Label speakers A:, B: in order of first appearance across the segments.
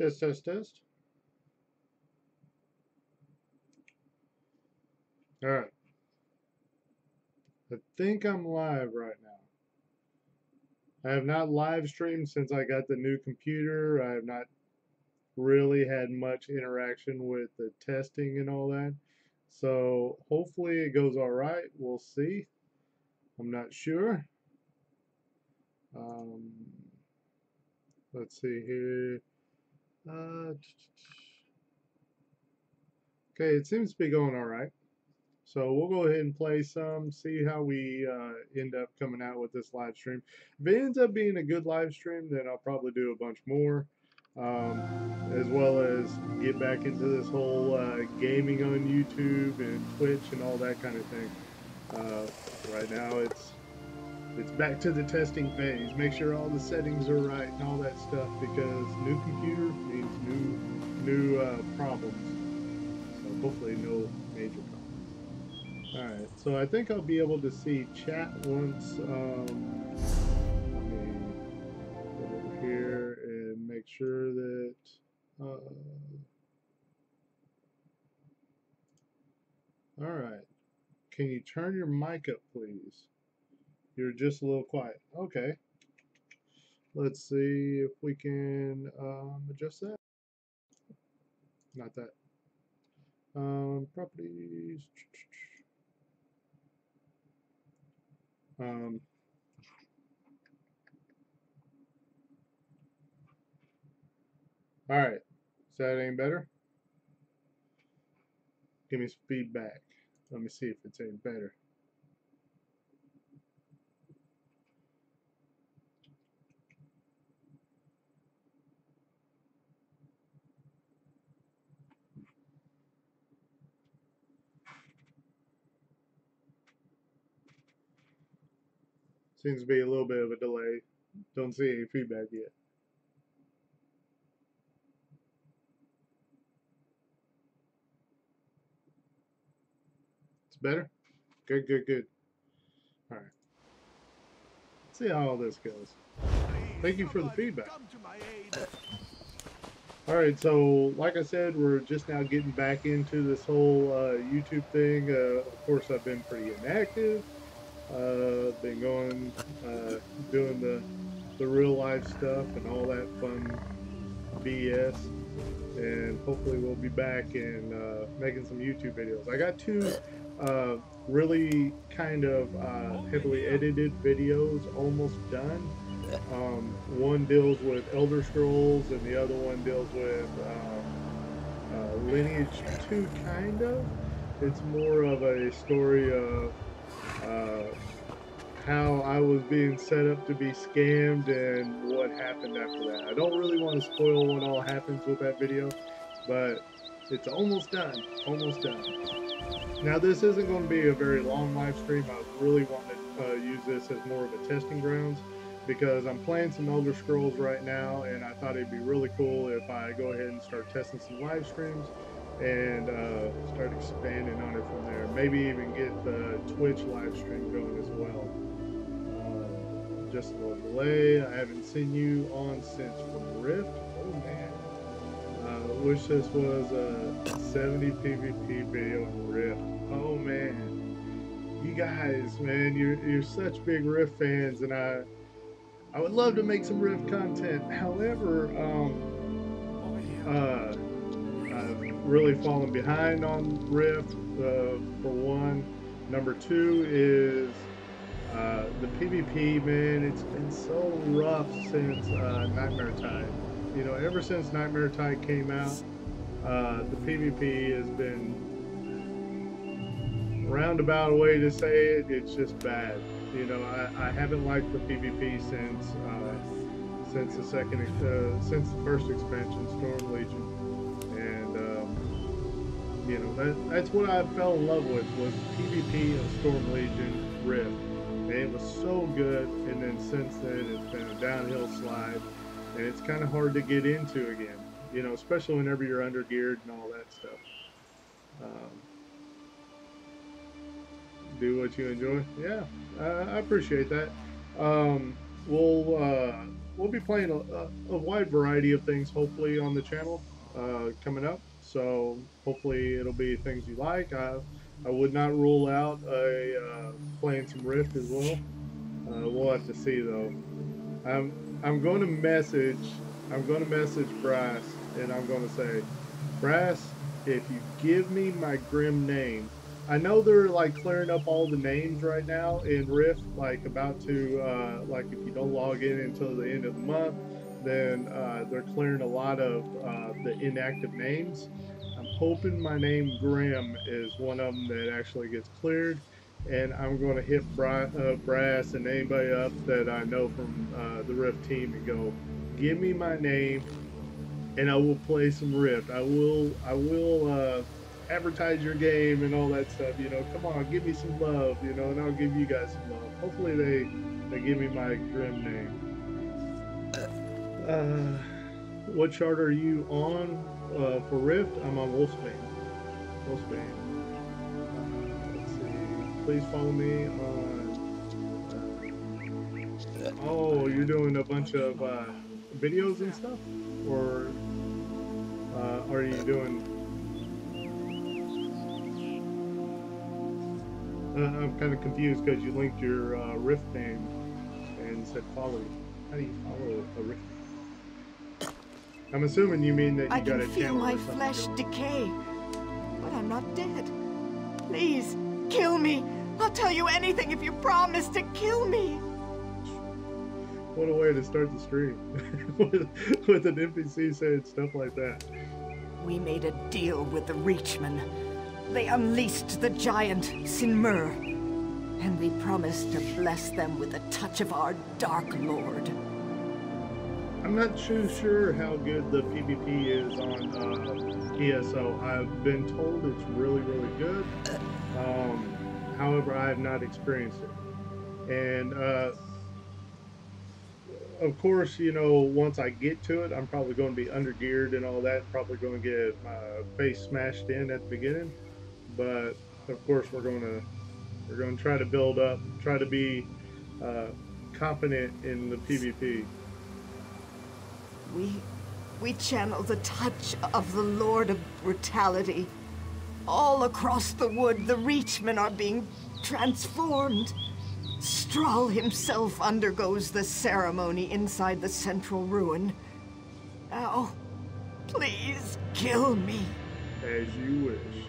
A: Test, test, test. All right. I think I'm live right now. I have not live streamed since I got the new computer. I have not really had much interaction with the testing and all that. So hopefully it goes all right. We'll see. I'm not sure. Um, let's see here. Uh, okay, it seems to be going all right. So we'll go ahead and play some, see how we end up coming out with this live stream. If it ends up being a good live stream, then I'll probably do a bunch more, as well as get back into this whole gaming on YouTube and Twitch and all that kind of thing. Right now, it's back to the testing phase. Make sure all the settings are right and all that stuff, because new computer means new problems. So hopefully no major problems. Alright, so I think I'll be able to see chat once, let me go over here and make sure that, alright, can you turn your mic up, please? You're just a little quiet. Okay, let's see if we can adjust that. Not that. Properties. Alright, is that any better? Give me some feedback. Let me see if it's any better. Seems to be a little bit of a delay. Don't see any feedback yet. It's better? Good, good, good. Alright. Let's see how all this goes. Thank you for the feedback. Alright, so like I said, we're just now getting back into this whole YouTube thing. Of course, I've been pretty inactive. Been going, doing the real life stuff and all that fun BS. And hopefully we'll be back and making some YouTube videos. I got two really kind of heavily edited videos almost done. One deals with Elder Scrolls and the other one deals with Lineage 2, kind of. It's more of a story of how I was being set up to be scammed and what happened after that. I don't really want to spoil what all happens with that video, but it's almost done. Almost done. Now, this isn't going to be a very long live stream. I really want to use this as more of a testing grounds, because I'm playing some Elder Scrolls right now, and I thought it'd be really cool if I go ahead and start testing some live streams and start expanding on it from there. Maybe even get the Twitch live stream going as well. Just a little delay. I haven't seen you on since from Rift. Oh man. Wish this was a 70 PvP video in Rift. Oh man. You guys, man, you're such big Rift fans, and I would love to make some Rift content. However, I've really fallen behind on Rift, for one. Number two is the PvP, man. It's been so rough since Nightmare Tide. You know, ever since Nightmare Tide came out, the PvP has been, roundabout way to say it, it's just bad. You know, I haven't liked the PvP since the since the first expansion, Storm Legion, and you know, that's what I fell in love with, was PvP of Storm Legion Rift. And it was so good, and then since then it's been a downhill slide, and it's kind of hard to get into again, you know, especially whenever you're under geared and all that stuff. Do what you enjoy. Yeah, I appreciate that. we'll be playing a wide variety of things hopefully on the channel coming up. So hopefully it'll be things you like. I would not rule out playing some Rift as well. We'll have to see though. I'm going to message Brass, and I'm going to say, Brass, if you give me my Grim name, I know they're like clearing up all the names right now in Rift, like about to like if you don't log in until the end of the month, then they're clearing a lot of the inactive names. I'm hoping my name Grim is one of them that actually gets cleared, and I'm going to hit Brass and anybody up that I know from the Rift team and go, give me my name, and I will play some Rift. I will advertise your game and all that stuff. You know, come on, give me some love. You know, and I'll give you guys some love. Hopefully they give me my Grim name. What chart are you on for Rift? I'm on Wolfsbane. Wolfsbane. Let's see. Please follow me on. Oh, you're doing a bunch of videos and stuff, or are you doing? I'm kind of confused because you linked your Rift name and said follow you. How do you follow a Rift name? I'm assuming you mean that you got a channel. I can feel my flesh decay,
B: but I'm not dead. Please, kill me. I'll tell you anything if you promise to kill me.
A: What a way to start the stream. with an NPC saying stuff like that.
B: We made a deal with the Reachmen. They unleashed the giant Sinmur, and we promised to bless them with a touch of our Dark Lord.
A: I'm not too sure how good the PvP is on ESO. I've been told it's really, really good. However, I have not experienced it. And of course, you know, once I get to it, I'm probably going to be undergeared and all that. Probably going to get my face smashed in at the beginning. But of course, we're going to try to build up, try to be confident in the PvP.
B: We channel the touch of the Lord of Brutality. All across the wood, the Reachmen are being transformed. Strahl himself undergoes the ceremony inside the central ruin. Now, please kill me.
A: As you wish.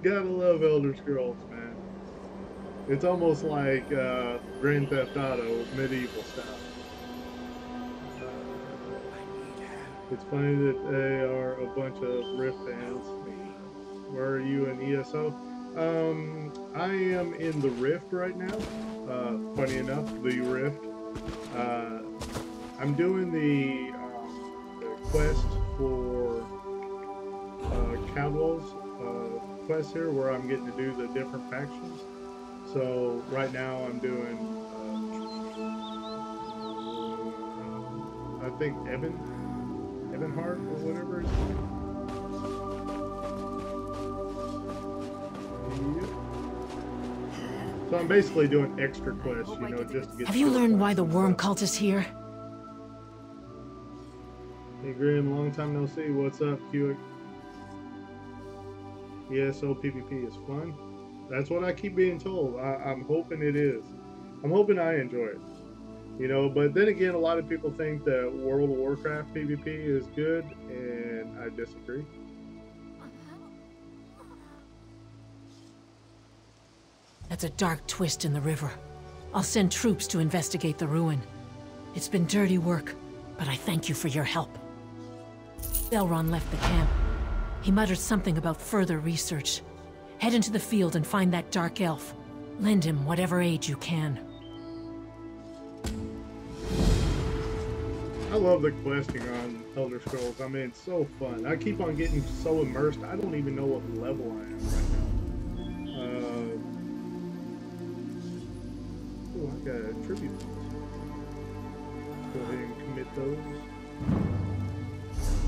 A: Gotta love Elder Scrolls, man. It's almost like Grand Theft Auto medieval style. It's funny that they are a bunch of Rift fans. Where are you in ESO? I am in the Rift right now. Funny enough, the Rift. I'm doing the quest for Cowboys quest here, where I'm getting to do the different factions. So right now I'm doing, I think Evan Hart or whatever it's called. So I'm basically doing extra quests, you know, just to get.
C: Have you learned why the worm cult is here?
A: Hey Grim, long time no see. What's up, Hewitt? ESO PvP is fun. That's what I keep being told. I'm hoping it is. I'm hoping I enjoy it. You know, but then again, a lot of people think that World of Warcraft PvP is good, and I disagree.
C: That's a dark twist in the river. I'll send troops to investigate the ruin. It's been dirty work, but I thank you for your help. Elrond left the camp. He muttered something about further research. Head into the field and find that dark elf. Lend him whatever aid you can.
A: I love the questing on Elder Scrolls. I mean, it's so fun. I keep on getting so immersed, I don't even know what level I am right now. Oh, I got a tribute. Let's go ahead and commit those.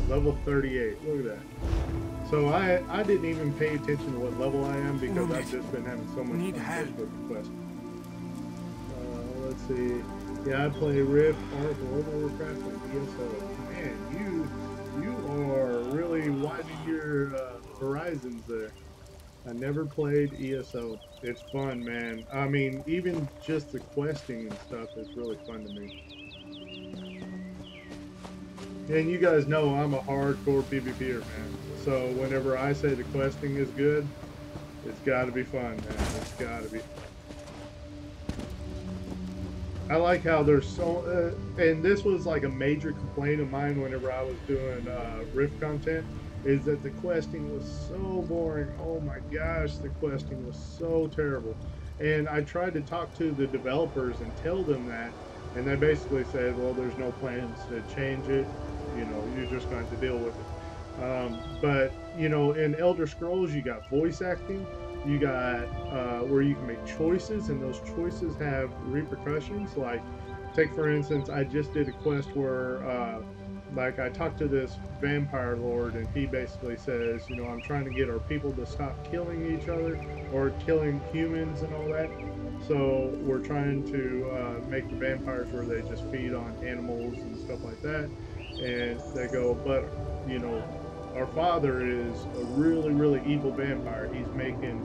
A: Level 38. Look at that. So I didn't even pay attention to what level I am because
D: Wounded.
A: I've just been having so much
D: Need
A: fun
D: help.
A: just with the quest. Let's see. Yeah, I play Rift, Ark, World of Warcraft, and ESO. Man, you are really widening your horizons there. I never played ESO. It's fun, man. I mean, even just the questing and stuff is really fun to me. And you guys know I'm a hardcore PvPer, man. So whenever I say the questing is good, it's got to be fun, man. It's got to be. I like how there's so, and this was like a major complaint of mine whenever I was doing Rift content, is that the questing was so boring. Oh my gosh, the questing was so terrible. And I tried to talk to the developers and tell them that, and they basically said, well, there's no plans to change it. You know, you're just going to deal with it. But, you know, in Elder Scrolls, you got voice acting. You got where you can make choices, and those choices have repercussions. Like, take for instance, I just did a quest where, like, I talked to this vampire lord, and he basically says, you know, I'm trying to get our people to stop killing each other or killing humans and all that. So we're trying to make the vampires where they just feed on animals and stuff like that. And they go, but you know, our father is a really, really evil vampire. He's making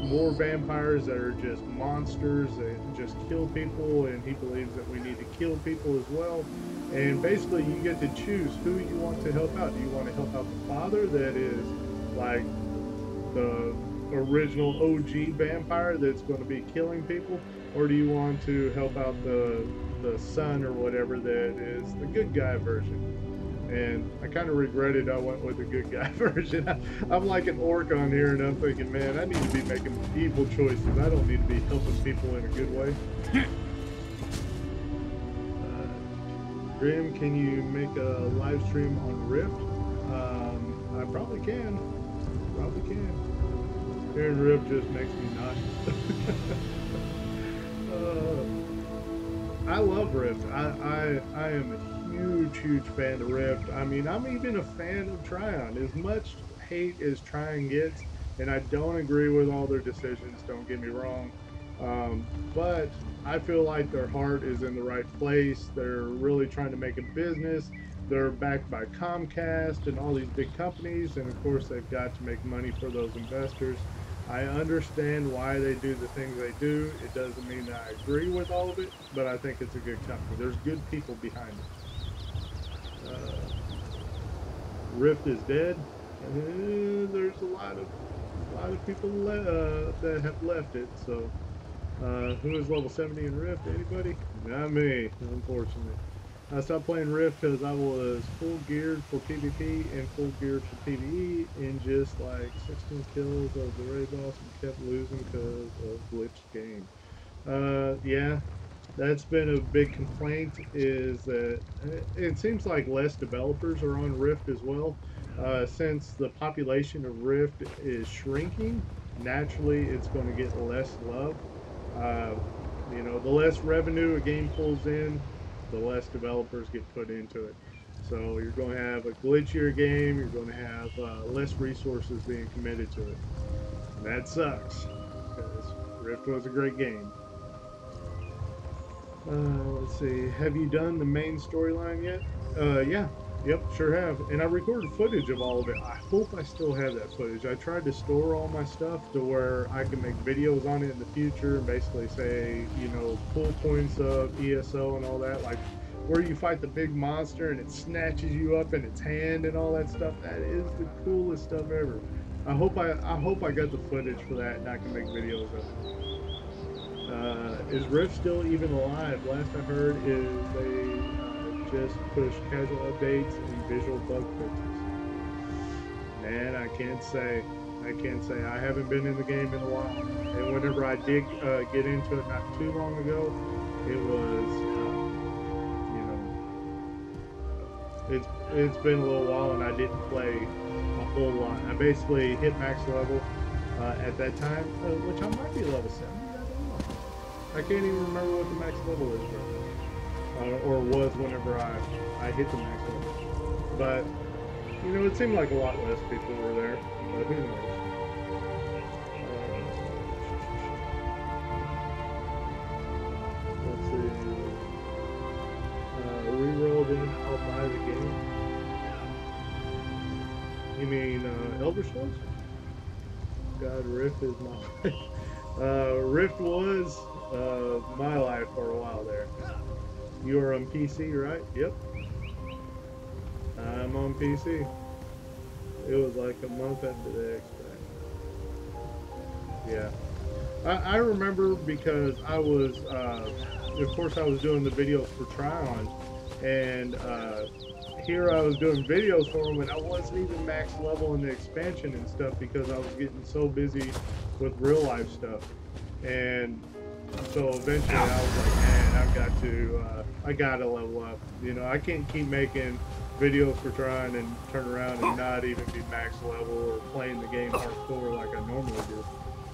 A: more vampires that are just monsters that just kill people, and he believes that we need to kill people as well. And basically, you get to choose who you want to help out. Do you want to help out the father that is like the original OG vampire that's going to be killing people, or do you want to help out the son or whatever that is the good guy version? And I kind of regretted I went with the good guy version. I'm like an orc on here, and I'm thinking, man, I need to be making evil choices. I don't need to be helping people in a good way. Grim, can you make a live stream on Rift? I probably can. Probably can. Hearing Rift just makes me nauseous. I love Rift. I am a huge fan of Rift. I mean, I'm even a fan of Tryon. As much hate as Tryon gets, and I don't agree with all their decisions, don't get me wrong, but I feel like their heart is in the right place. They're really trying to make a business. They're backed by Comcast and all these big companies, and of course they've got to make money for those investors. I understand why they do the things they do. It doesn't mean that I agree with all of it, but I think it's a good company. There's good people behind it. Rift is dead. There's a lot of people that have left it. So, who is level 70 in Rift? Anybody? Not me, unfortunately. I stopped playing Rift because I was full geared for PvP and full geared for PvE, and just like 16 kills of the raid boss and kept losing because of glitched game. Yeah, that's been a big complaint, is that it seems like less developers are on Rift as well. Since the population of Rift is shrinking, naturally it's going to get less love. Uh, you know, the less revenue a game pulls in, the less developers get put into it. So you're going to have a glitchier game. You're going to have less resources being committed to it. And that sucks, because Rift was a great game. Let's see. Have you done the main storyline yet? Yeah. Yep, sure have. And I recorded footage of all of it. I hope I still have that footage. I tried to store all my stuff to where I can make videos on it in the future and basically say, you know, cool points of ESO and all that, like where you fight the big monster and it snatches you up in its hand and all that stuff. That is the coolest stuff ever. I hope I got the footage for that and I can make videos of it. Is Rift still even alive? Last I heard is they just push casual updates and visual bug fixes. Man, I can't say. I haven't been in the game in a while. And whenever I did get into it not too long ago, it was, you know, it's been a little while and I didn't play a whole lot. I basically hit max level at that time, which I might be level 70. I can't even remember what the max level is right now, or was whenever I hit the max level. But You know, it seemed like a lot less people were there, but who knows? Let's see. Rerolled in, I'll buy the game. You mean Elder Scrolls? God, Rift is my life. Rift was my life for a while there. You are on PC, right? Yep. I'm on PC. It was like a month after the expat. Yeah. I remember because I was, of course I was doing the videos for Tryon, and here I was doing videos for them, and I wasn't even max level in the expansion and stuff because I was getting so busy with real life stuff. And so eventually I was like, man, I gotta level up. You know, I can't keep making videos for Tryon and turn around and not even be max level or playing the game hardcore like I normally do.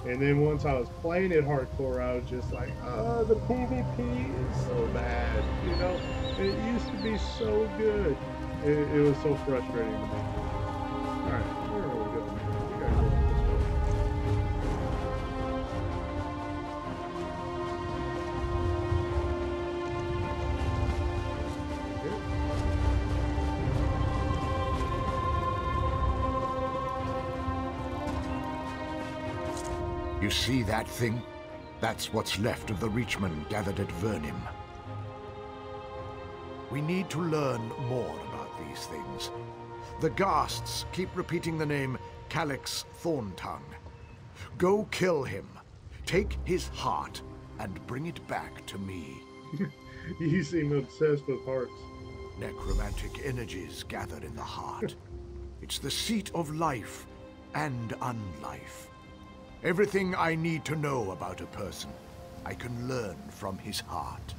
A: And then once I was playing it hardcore, I was just like, oh, the PvP is so bad. You know, it used to be so good. It was so frustrating to me. Alright, where are we going? We gotta go
D: this way. You see that thing? That's what's left of the Reachmen gathered at Vernim. We need to learn more about these things. The Ghasts keep repeating the name Calyx Thorntongue. Go kill him. Take his heart and bring it back to me.
A: You seem obsessed with hearts.
D: Necromantic energies gathered in the heart. It's the seat of life and unlife. Everything I need to know about a person, I can learn from his heart.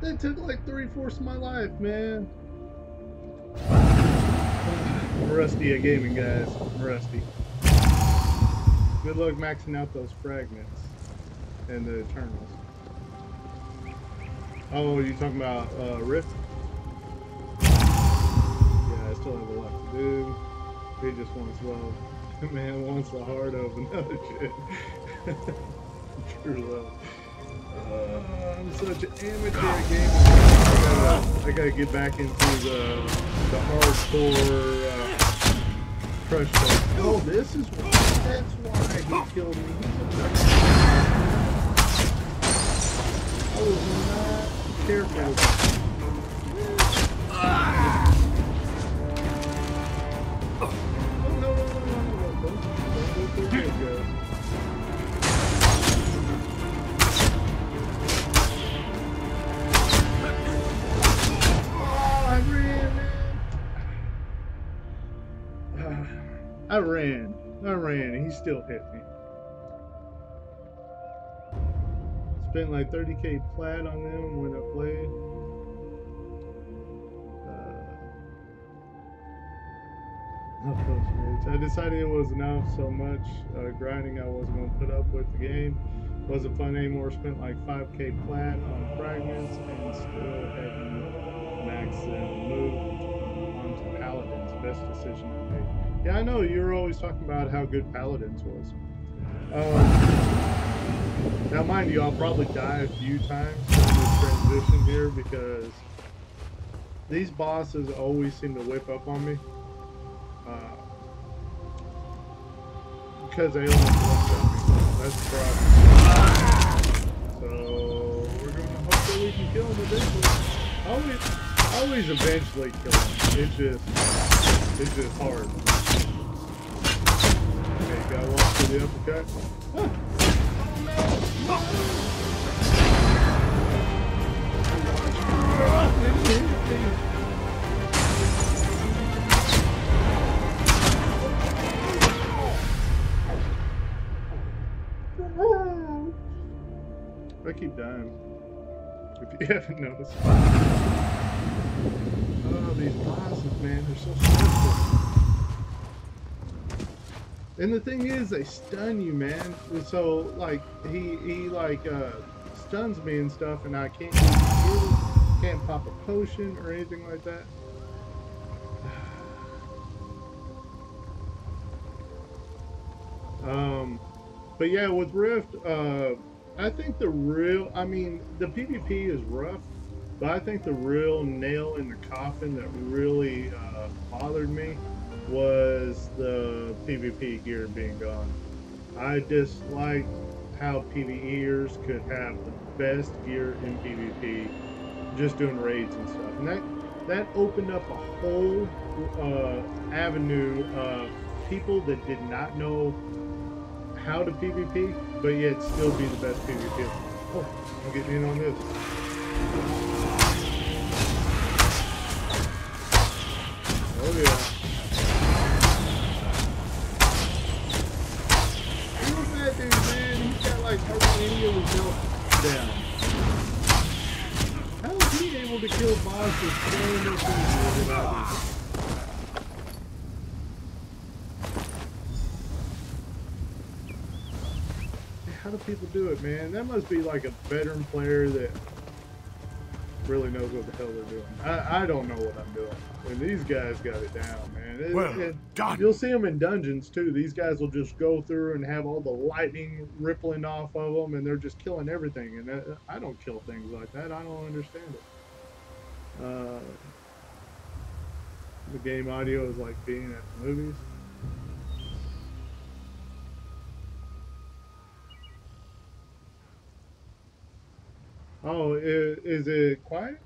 A: That took like 3/4 of my life, man. I'm rusty at gaming, guys. I'm rusty. Good luck maxing out those fragments and the Eternals. Oh, you talking about Rift? Yeah, I still have a lot to do. He just wants love. The man wants the heart of another shit. True love. I'm such an amateur gamer. I gotta get back into the hardcore crush mode. Oh, this is why. That's why he killed me. I was not careful. Oh, no. Don't go through this, guys. I ran. He still hit me. Spent like 30k plat on them when I played. I decided it was enough. So much grinding I wasn't going to put up with the game. Wasn't fun anymore. Spent like 5k plat on fragments and still hadn't maxed and moved onto Paladins. Best decision I made. Yeah, I know, you were always talking about how good Paladins was. Now, mind you, I'll probably die a few times in this transition here because these bosses always seem to whip up on me. because they almost one-shot me. That's the problem. So we're gonna hope that we can kill him eventually. Always eventually kill him. It's just hard. Okay, gotta watch for the uppercut. Ah. I keep dying. If you haven't noticed. Oh, these bosses, man, they're so stressful. And the thing is, they stun you, man. So, like, he stuns me and stuff, and I can't use skills, can't pop a potion or anything like that. But yeah, with Rift, I think the PvP is rough, but I think the real nail in the coffin that really bothered me was the PvP gear being gone. I disliked how PvEers could have the best gear in PvP just doing raids and stuff. And that opened up a whole avenue of people that did not know how to PvP, but yet still be the best PvP. Oh, I'm getting in on this. Oh yeah. Look at that dude, man. He's got like hardly any of his health down. How is he able to kill bosses so much easier than I do? How do people do it, man? That must be like a veteran player that really knows what the hell they're doing. I don't know what I'm doing. And these guys got it down, man.
D: Done.
A: You'll see them in dungeons too. These guys will just go through and have all the lightning rippling off of them, and they're just killing everything. And I don't kill things like that. I don't understand it. The game audio is like being at the movies. Oh, is it quiet?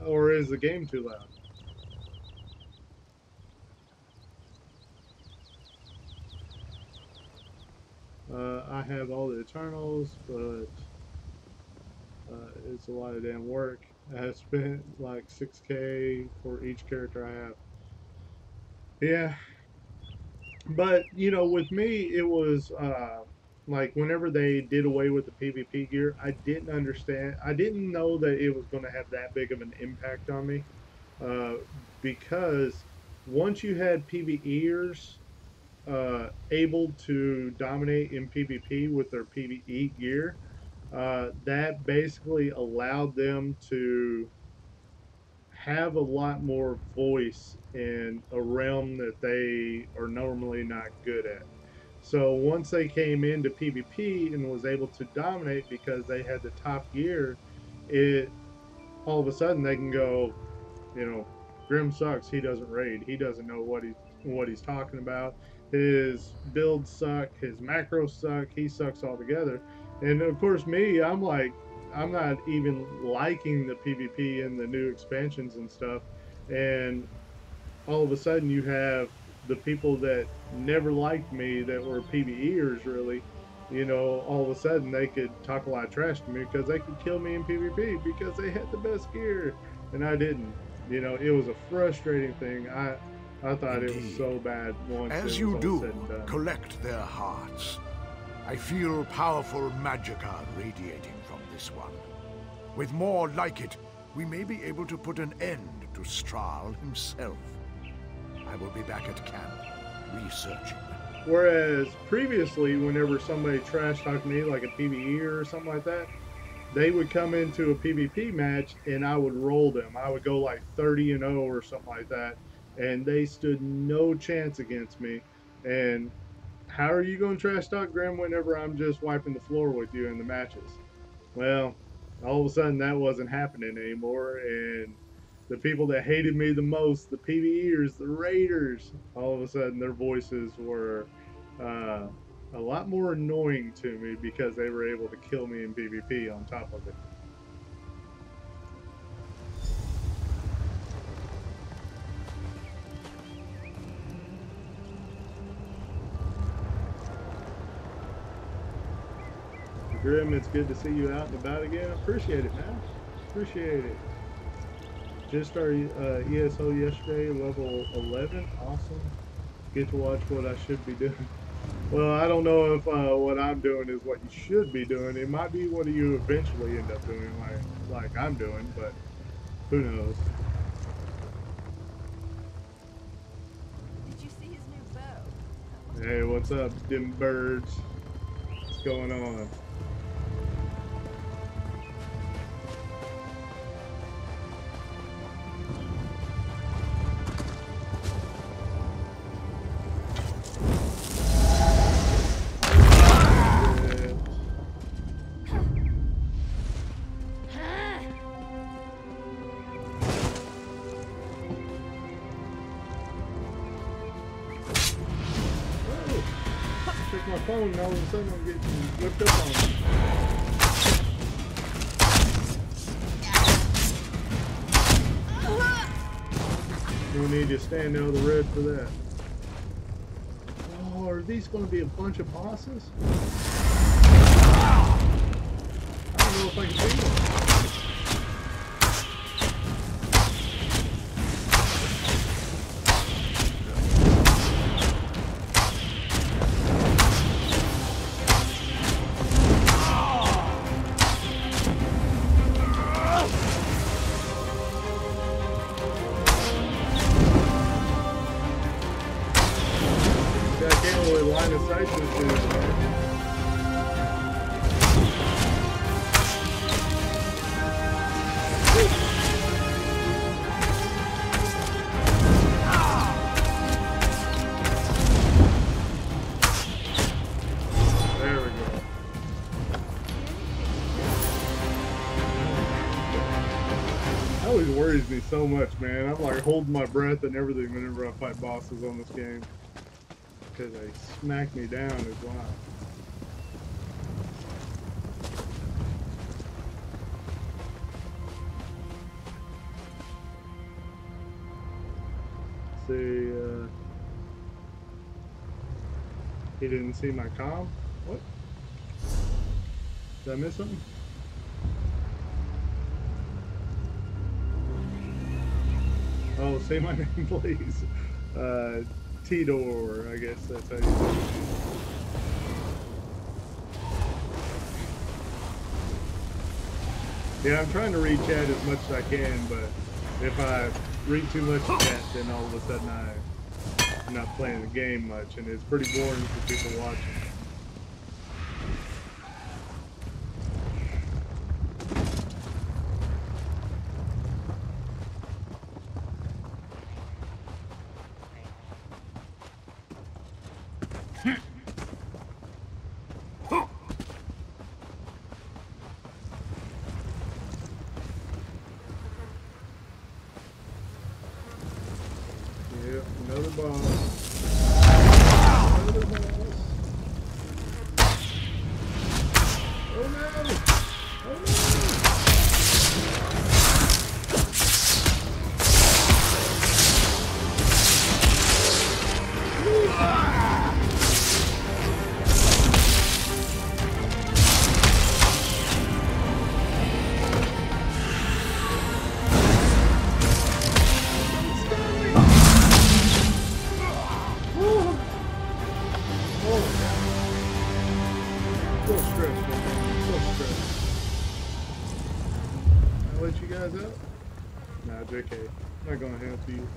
A: Or is the game too loud? I have all the Eternals, but it's a lot of damn work. I have spent like 6K for each character I have. Yeah, but you know, with me, it was like whenever they did away with the PvP gear, I didn't understand. I didn't know that it was going to have that big of an impact on me, uh, because once you had PvEers able to dominate in PvP with their PvE gear, that basically allowed them to have a lot more voice in a realm that they are normally not good at. So once they came into PvP and was able to dominate because they had the top gear, it all of a sudden they can go, you know, Grim sucks. He doesn't raid. He doesn't know what he's talking about. His builds suck. His macros suck. He sucks altogether. And of course, me, I'm like, I'm not even liking the PvP and the new expansions and stuff. And all of a sudden, you have the people that never liked me that were PvEers really. You know, all of a sudden they could talk a lot of trash to me because they could kill me in PvP because they had the best gear and I didn't. You know, it was a frustrating thing. I thought
D: Indeed.
A: It was so bad once
D: As
A: it
D: you
A: was all said and
D: do,
A: done.
D: collect their hearts. I feel powerful magicka radiating from this one. With more like it, we may be able to put an end to Strahl himself. I will be back at camp, researching.
A: Whereas previously, whenever somebody trash talked me, like a PvE or something like that, they would come into a PvP match and I would roll them. I would go like 30-0 or something like that, and they stood no chance against me. And how are you going to trash talk Grim whenever I'm just wiping the floor with you in the matches? Well, all of a sudden that wasn't happening anymore, and the people that hated me the most, the PvEers, the Raiders, all of a sudden their voices were uh, a lot more annoying to me because they were able to kill me in PvP on top of it. Grim, it's good to see you out and about again. Appreciate it, man. Appreciate it. Just started ESO yesterday, level 11. Awesome. Get to watch what I should be doing. Well, I don't know if what I'm doing is what you should be doing. It might be what you eventually end up doing, like I'm doing, but who knows?
E: Did you see his new bow?
A: Hey, what's up, dim birds? What's going on? My phone, and all of a sudden I'm getting whipped up on. You'll need to stand out of the red for that. Oh, are these going to be a bunch of bosses? I don't know if I can do that. Worries me so much, man. I'm like holding my breath and everything whenever I fight bosses on this game because they smack me down as well. See, he didn't see my comm. What? Did I miss something? Oh, say my name, please. Tidor, I guess that's how you say it. Yeah, I'm trying to read chat as much as I can, but if I read too much chat, then all of a sudden I'm not playing the game much, and it's pretty boring for people watching. Another boss. Another boss. Oh no! Oh no! Nah, JK. Not gonna help you.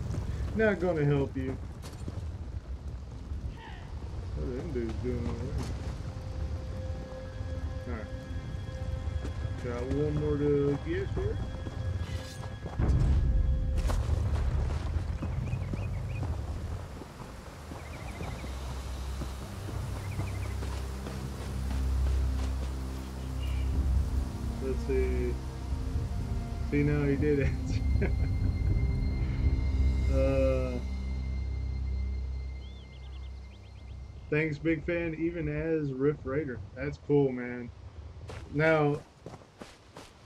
A: Not gonna help you. What are them dudes doing over there? Alright. Got one more to get here. Let's see. See, now he did it. Thanks, big fan, even as Rift Raider. That's cool, man. Now,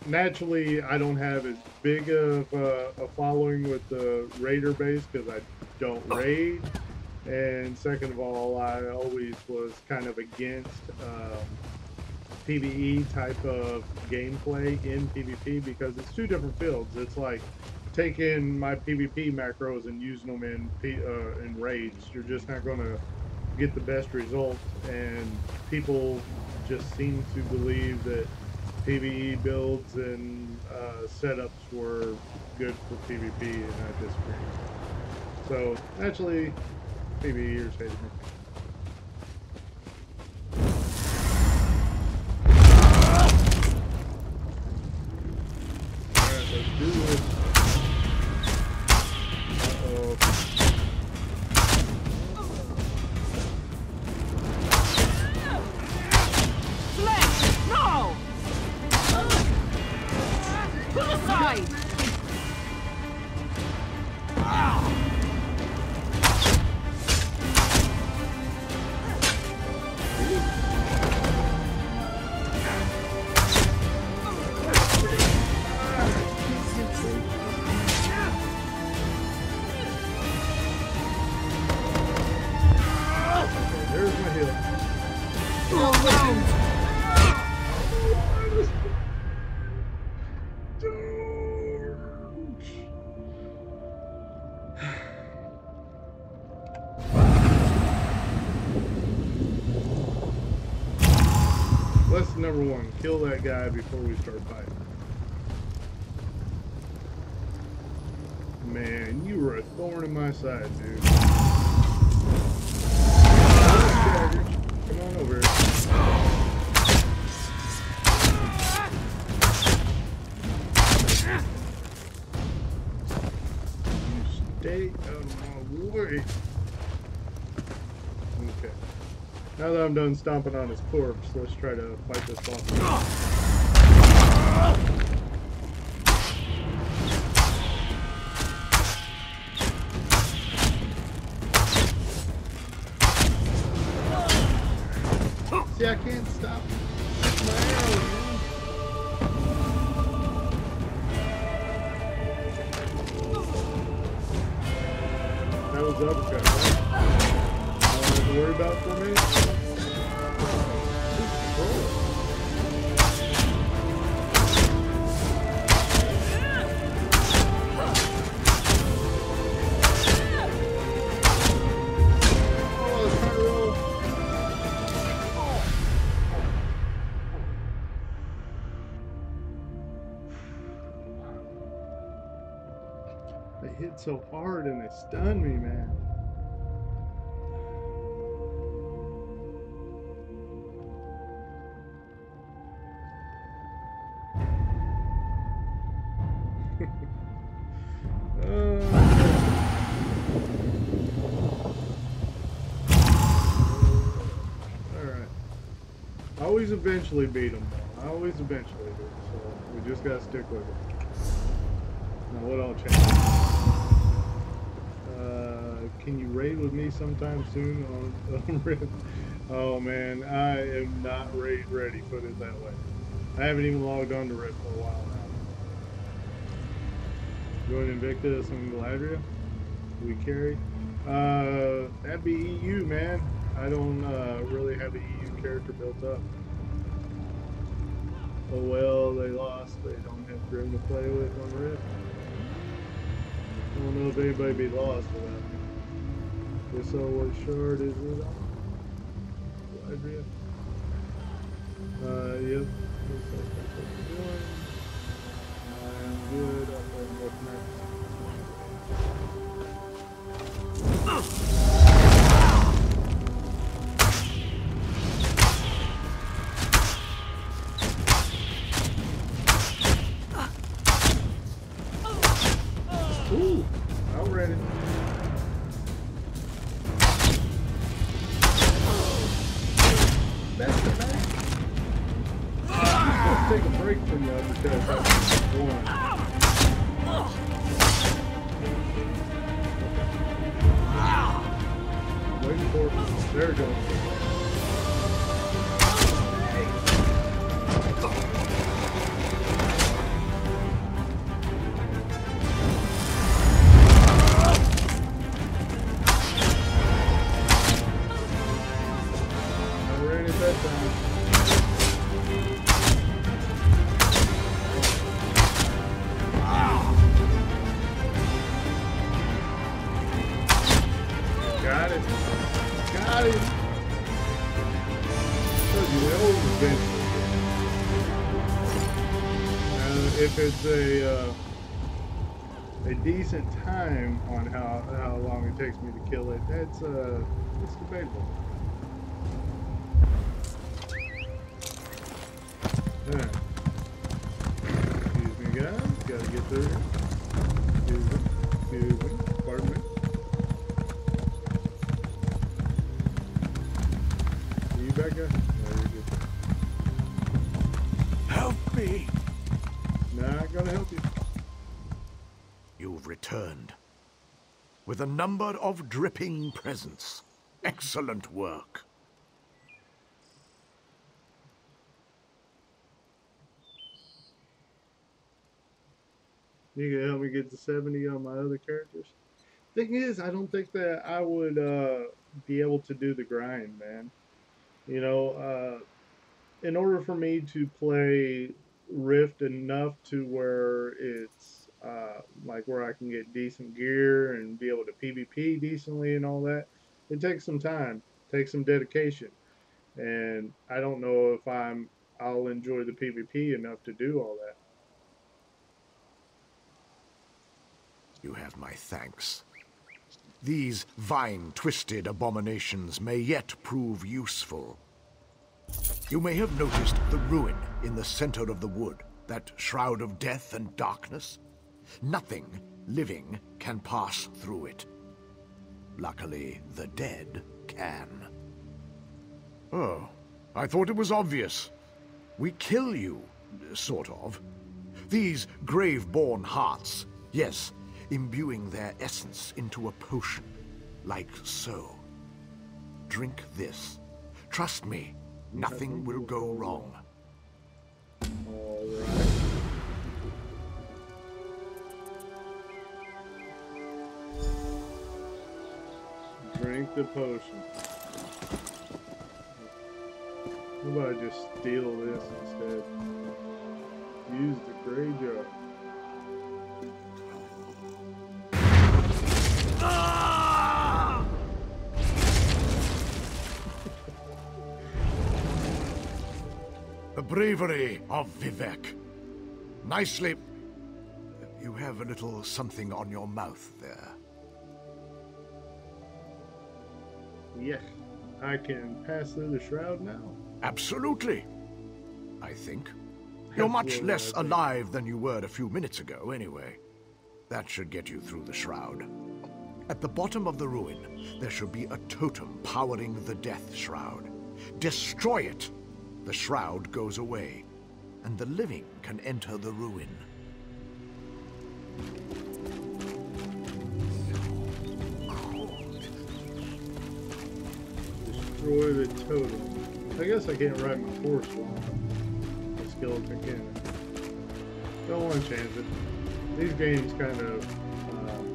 A: naturally, I don't have as big of a following with the Raider base because I don't raid. And second of all, I always was kind of against PvE type of gameplay in PvP because it's two different fields. It's like taking my PvP macros and using them in raids. You're just not going to get the best results, and people just seem to believe that PvE builds and setups were good for PvP, and I disagree. So actually, PvE irritated me. Alright, let's do this. Uh-oh.
C: No! Pull aside!
A: There's my heal. Lesson number one, kill that guy before we start fighting. Man, you were a thorn in my side, dude. Come on over here. You stay out of my way. Okay. Now that I'm done stomping on his corpse, let's try to fight this boss. See, I can't stop my arrow, man. That was the uppercut, right? Nothing to worry about for me. They hit so hard and they stunned me, man. Alright. I always eventually beat them. I always eventually do. So we just gotta stick with it. Now what all changes? Can you raid with me sometime soon on Rift? Oh man, I am not raid ready, put it that way. I haven't even logged on to Rift for a while now. Join Invictus and Galadriel? We carry? That'd be EU, man. I don't really have an EU character built up. Oh well, they lost. They don't have Grim to play with on Rift. I don't know if anybody be lost without me. Guess so what shard is it on? Galadriel? Yep. Looks like that's what we're doing. I'm good. I'll go and look next. Ooh! Outran it. That's the back. Let's take a break from the because that's one. Waiting teleport. There we go. I ran it that time. Got it. Got it. Told you they always eventually get. If it's a decent time on how long it takes me to kill it, that's it's debatable. Alright. Excuse me, guys. Gotta get through here. Excuse me. Pardon me. You back up? No, you're good.
D: Help me!
A: Not gonna help you.
D: You've returned. With a number of dripping presents. Excellent work.
A: You can help me get to 70 on my other characters. Thing is, I don't think that I would be able to do the grind, man. You know, in order for me to play Rift enough to where it's like where I can get decent gear and be able to PvP decently and all that, it takes some time, takes some dedication, and I don't know if I'll enjoy the PvP enough to do all that.
D: You have my thanks. These vine-twisted abominations may yet prove useful. You may have noticed the ruin in the center of the wood, that shroud of death and darkness. Nothing living can pass through it. Luckily, the dead can. Oh, I thought it was obvious. We kill you, sort of. These grave-born hearts, yes, imbuing their essence into a potion, like so. Drink this. Trust me, nothing will go wrong.
A: All right. Drink the potion. How about I just steal this instead? Use the gray jar.
D: The bravery of Vivek. Nicely. You have a little something on your mouth there.
A: Yeah, I can pass through the shroud now.
D: Absolutely. I think. You're much less alive than you were a few minutes ago, anyway. That should get you through the shroud. At the bottom of the ruin, there should be a totem powering the death shroud. Destroy it! The shroud goes away, and the living can enter the ruin.
A: Destroy the totem. I guess I can't ride my horse well. The skeleton can. Don't want to chance it. These games kind of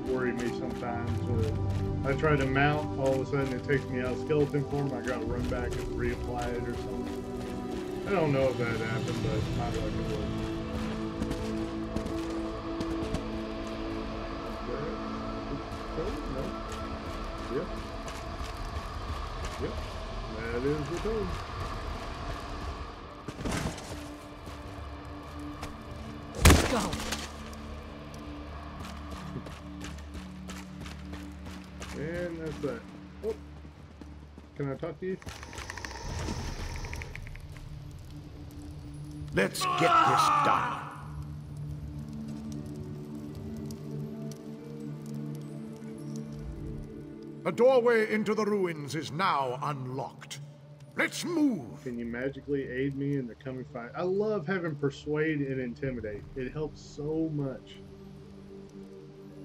A: worry me sometimes. Where I try to mount, all of a sudden it takes me out of skeleton form. I gotta run back and reapply it or something. I don't know if that happened, but my luck it was. No. Yep. Yep. That is the toad.
C: Go.
A: And that's that. Oh. Can I talk to you?
D: Let's get this done. The doorway into the ruins is now unlocked. Let's move!
A: Can you magically aid me in the coming fight? I love having persuade and intimidate. It helps so much.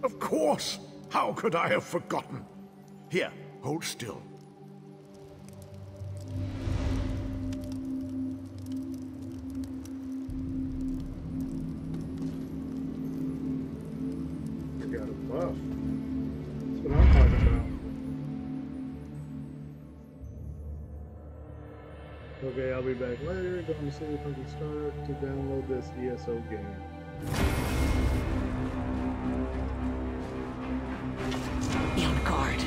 D: Of course! How could I have forgotten? Here, hold still.
A: buff. That's what I'm talking about. Okay, I'll be back later. Going to see if I can start to download this ESO game.
C: Be on guard.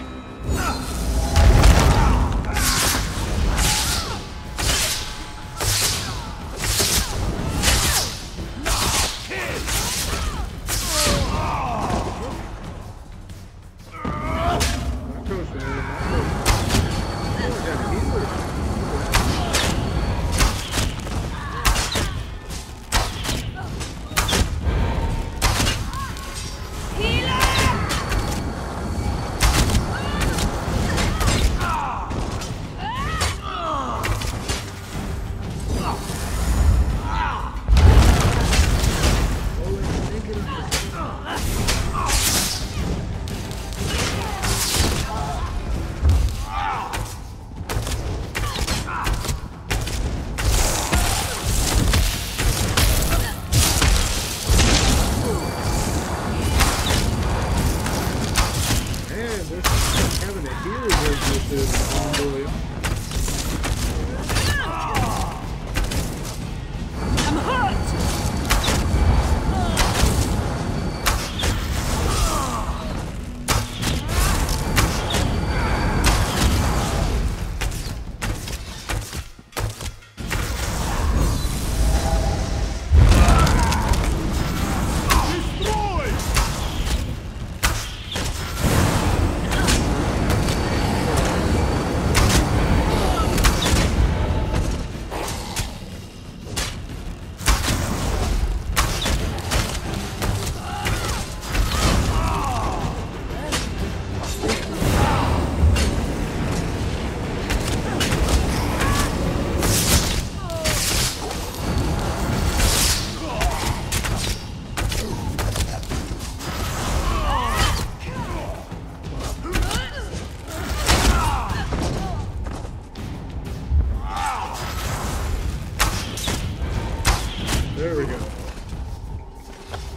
A: There we go.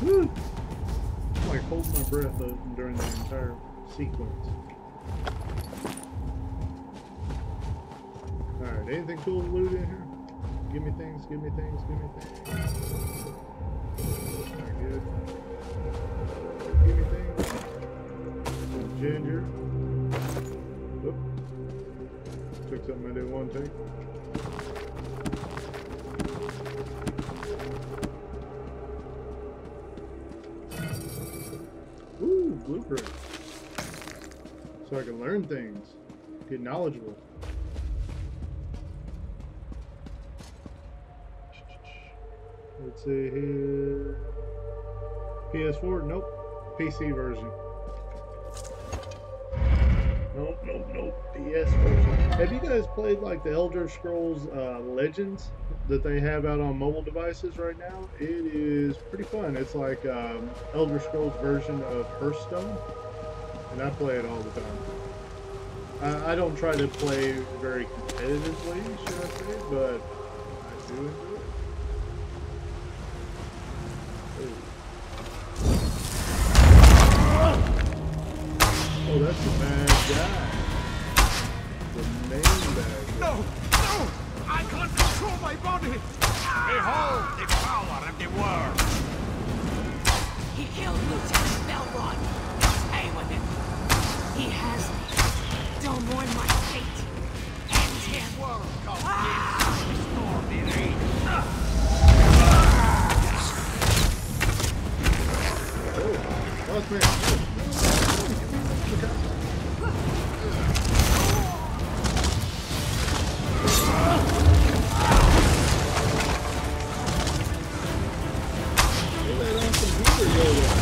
A: Woo! I'm like holding my breath during the entire sequence. Alright, anything cool to loot in here? Give me things, give me things, give me things. Alright, good. Give me things. Some ginger. Oop. Took something I didn't want to take. Ooh, blueprint. So I can learn things, get knowledgeable. Let's see here. PS4? Nope. PC version. Nope, nope, nope. PS version. Have you guys played like the Elder Scrolls Legends that they have out on mobile devices right now? It is pretty fun. It's like Elder Scrolls version of Hearthstone, and I play it all the time. I don't try to play very competitively, should I say, but I do enjoy it. Oh, that's the bad guy. The main bad guy.
F: No! No! I can't control my body! Behold the power of the world!
C: He killed Lieutenant Belron. Stay with him. He has me. Don't mourn my fate. End him.
F: World comes restore the rain.
A: Oh, lost man. Look out. Let on some heater go there.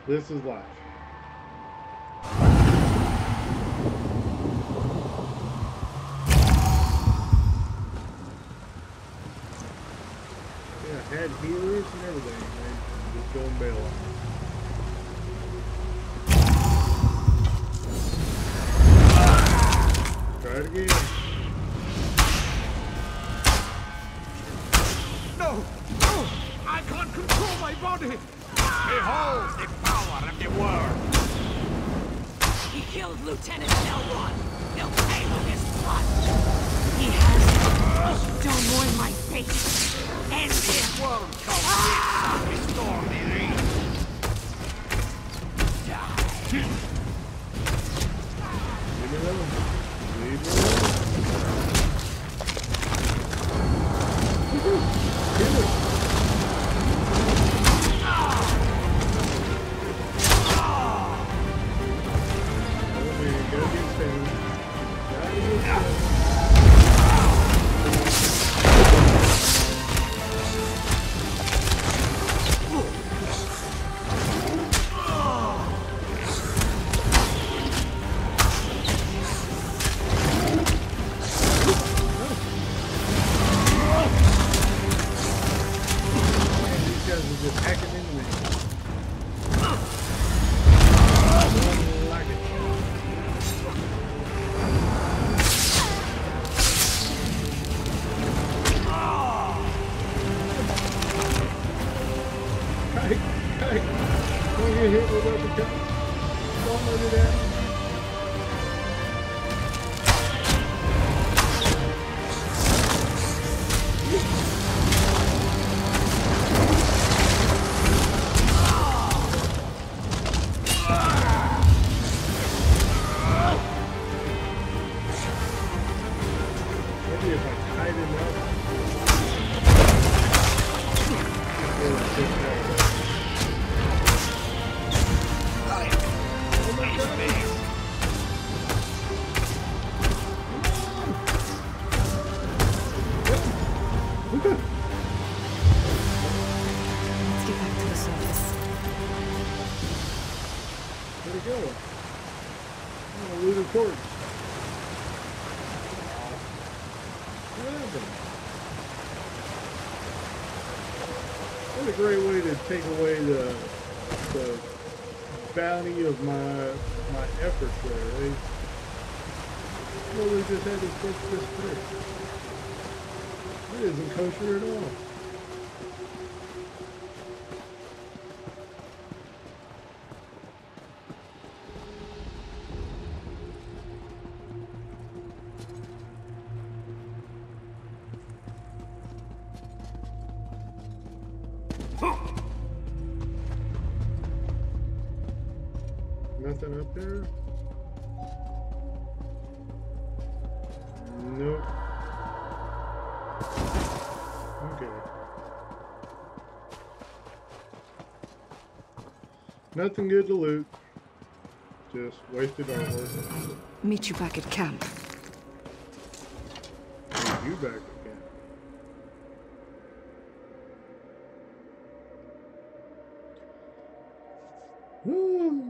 A: This is life. Yeah, had healers and everything. They just doing bail. Try it again.
F: No! No! I can't control my body! Behold the power of the world!
C: He killed Lieutenant Elrond. He'll pay with his blood. He has stone on my face. End
F: The
C: him.
F: world shall wait and restore the reign.
A: Leave me alone. Leave me alone. Kill it. Oh man, gotta get stoned. Gotta get stoned. These guys are just hacking into me. I like it. Hey, hey, don't get hit with uppercuts. Don't let it out. Maybe if I tied him up. Oh my God.
B: Let's get back to the surface.
A: Where'd it go? Oh, losing torch. What happened? What a great way to take away the bounty of my efforts there. They really just had this book disappear. That isn't kosher at all. Nothing up there? Nope. Okay. Nothing good to loot. Just wasted artwork.
B: Meet you back at camp.
A: You back again. Woo.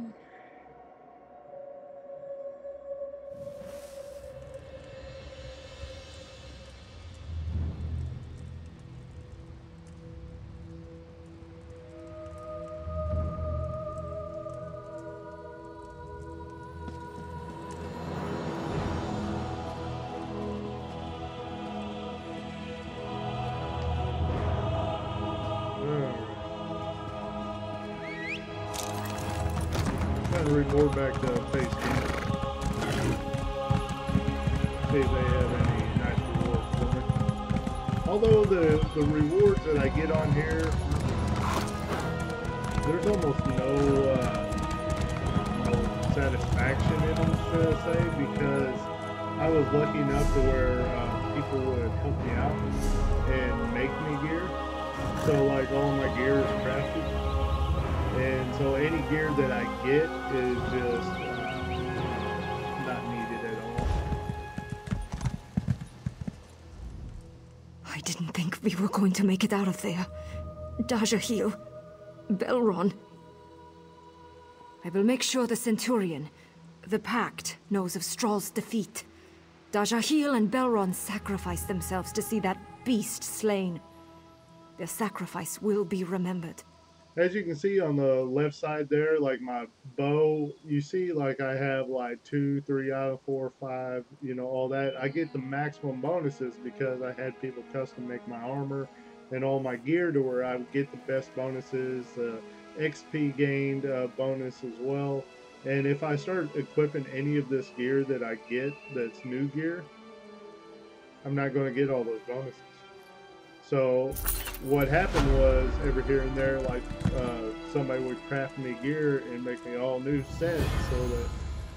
A: Trying to report back to base camp. See if they have any nice rewards for me. Although the rewards that I get on here, there's almost no satisfaction in them, should I say, because I was lucky enough to where people would help me out and make me gear. So like all my gear is crafted. And so any gear that I get is just not needed at all.
B: I didn't think we were going to make it out of there. Dajahil, Belron. I will make sure the Centurion, the Pact, knows of Strahl's defeat. Dajahil and Belron sacrificed themselves to see that beast slain. Their sacrifice will be remembered.
A: as you can see on the left side there, like my bow, you see like I have like 2, 3 out of 4, 5, you know, all that. I get the maximum bonuses because I had people custom make my armor and all my gear to where I would get the best bonuses, XP gained bonus as well. And if I start equipping any of this gear that I get that's new gear, I'm not going to get all those bonuses. So what happened was every here and there, like somebody would craft me gear and make me all new set so that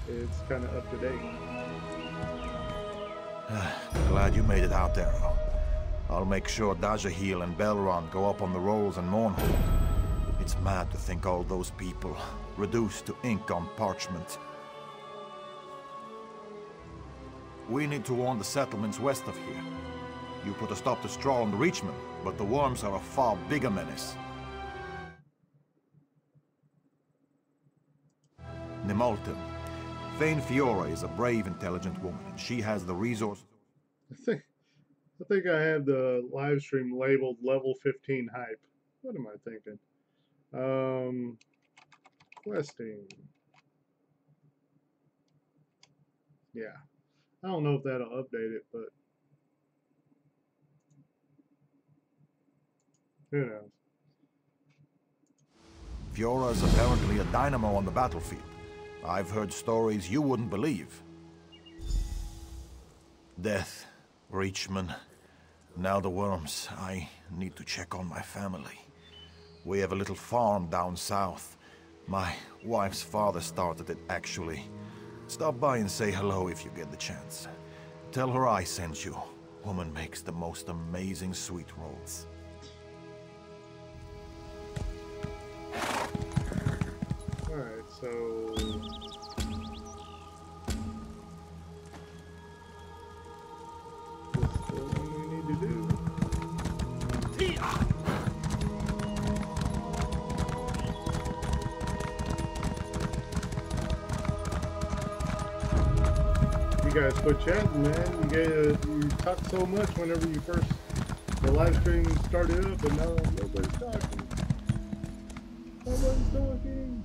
A: it's kind of up to date.
G: Glad you made it out there. I'll make sure Dajahil and Belron go up on the rolls and Mournhold. It's mad to think all those people reduced to ink on parchment. We need to warn the settlements west of here. You put a stop to Straw and the Reachmen, but the worms are a far bigger menace. Nimolton. Thane Fiora is a brave, intelligent woman, and she has the resources.
A: I think I have the live stream labeled level 15 hype. What am I thinking? Questing. Yeah. I don't know if that'll update it, but who knows?
G: Fiora is apparently a dynamo on the battlefield. I've heard stories you wouldn't believe. Death, Reachmen, now the worms. I need to check on my family. We have a little farm down south. My wife's father started it, actually. Stop by and say hello if you get the chance. Tell her I sent you. Woman makes the most amazing sweet rolls.
A: Alright, so this is the one we need to do. You guys quit chatting, man. You talk so much whenever you first the live stream started up, and now nobody's talking. Nobody's talking.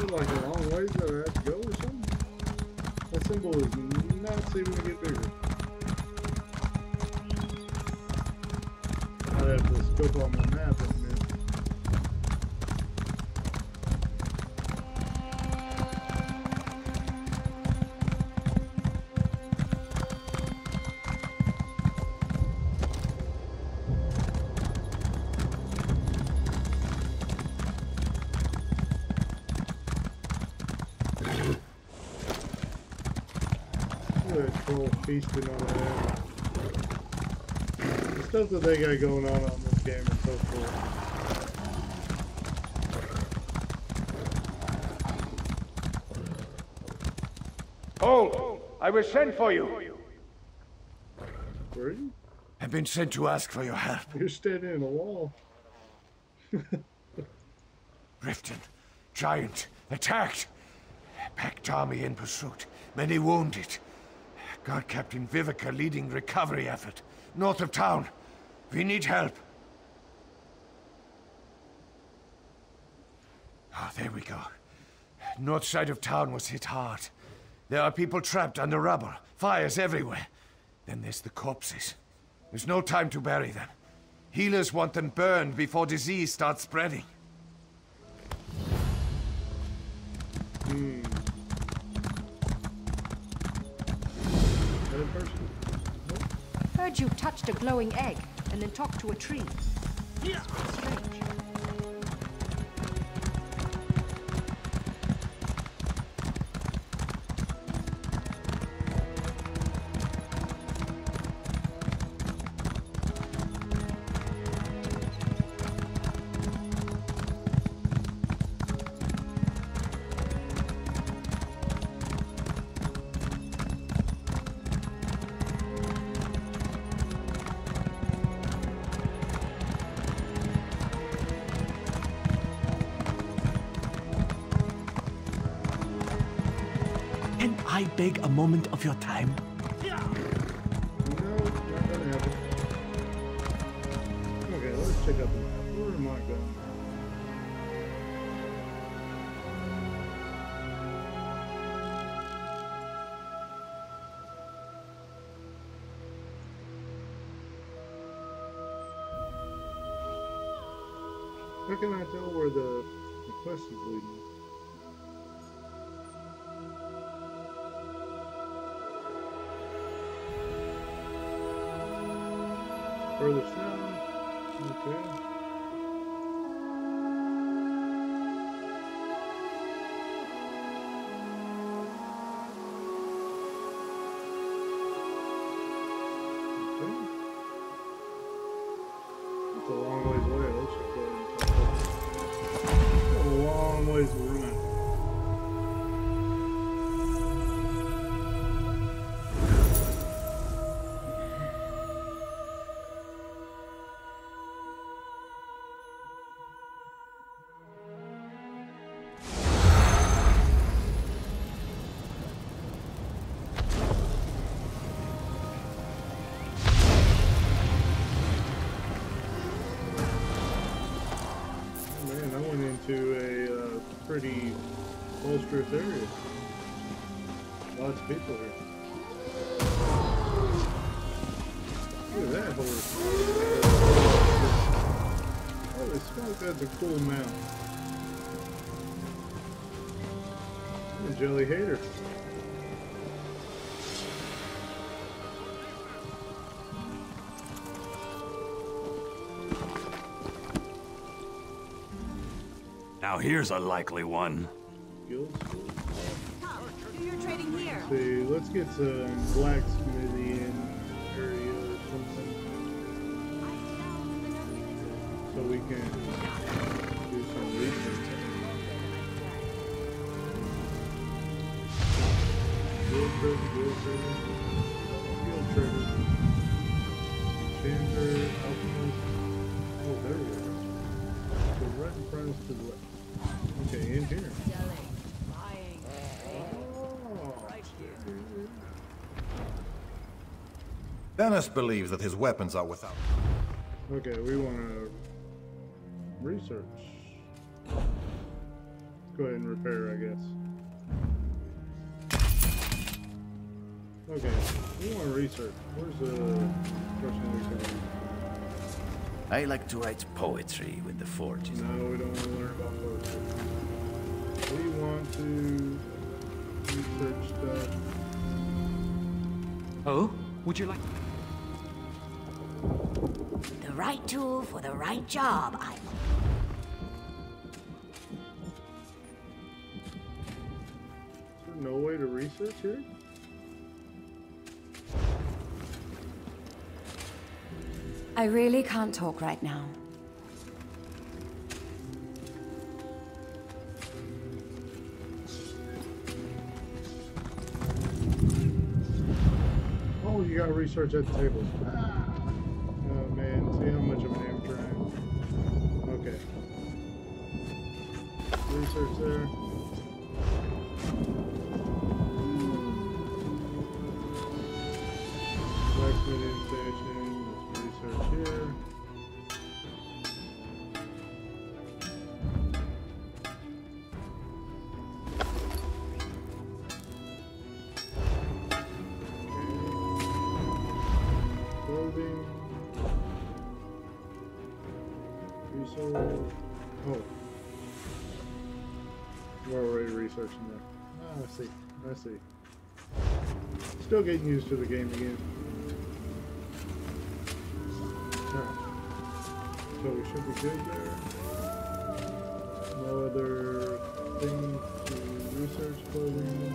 A: Like a long ways that I have to go or something. That symbol is not seeming to get bigger. I have to scope on my map in a minute. Feasting on that. The stuff that they got going on this game is so cool.
F: Hold! I was sent for you.
A: Where are you?
F: I've been sent to ask for your help.
A: You're standing in a wall.
F: Riften, giant, attacked. Packed army in pursuit. Many wounded.
D: Got Captain Vivica leading recovery effort, north of town. We need help. Ah, there we go. North side of town was hit hard. There are people trapped under rubble, fires everywhere. Then there's the corpses. There's no time to bury them. Healers want them burned before disease starts spreading.
A: Other person?
E: Heard you touched a glowing egg and then talked to a tree.
F: Here!
E: Strange.
H: Can I beg a moment of your time?
A: No, not gonna happen. Okay, let's check out the map. Where am I going? How can I tell where the quest is leading? Further south. Okay. It's a long ways away. Let's just go ahead and talk. A long ways to run. Man, I went into a pretty boisterous area. Lots of people here. Look at that horse. Holy smoke, that's a cool mount. I'm a jelly hater.
H: Now here's a likely one.
A: Guild school.
E: Do your trading here.
A: See, let's get some blacksmithy in area or something, so we can do some research. Guild trigger. Enchanter, alchemist. Oh, there we go. So right in front of us to the left. Okay, in here.
G: Dennis believes that his weapons are without.
A: Okay, we want to research. Let's go ahead and repair, I guess. Okay, we want to research. Where's the first one we can?
I: I like to write poetry when the forge is...
A: No, we don't want to learn about poetry. We want to research stuff.
H: Oh? Would you like...
J: The right tool for the right job, I...
A: Is there no way to research here?
K: I really can't talk right now.
A: Oh, you gotta research at the tables. Oh man, see how much of an amateur I am. Okay. Research there. also... Oh. We're already researching that. Ah, I see. I see. Still getting used to the game again. Alright. So we should be good there. No other things to research clothing.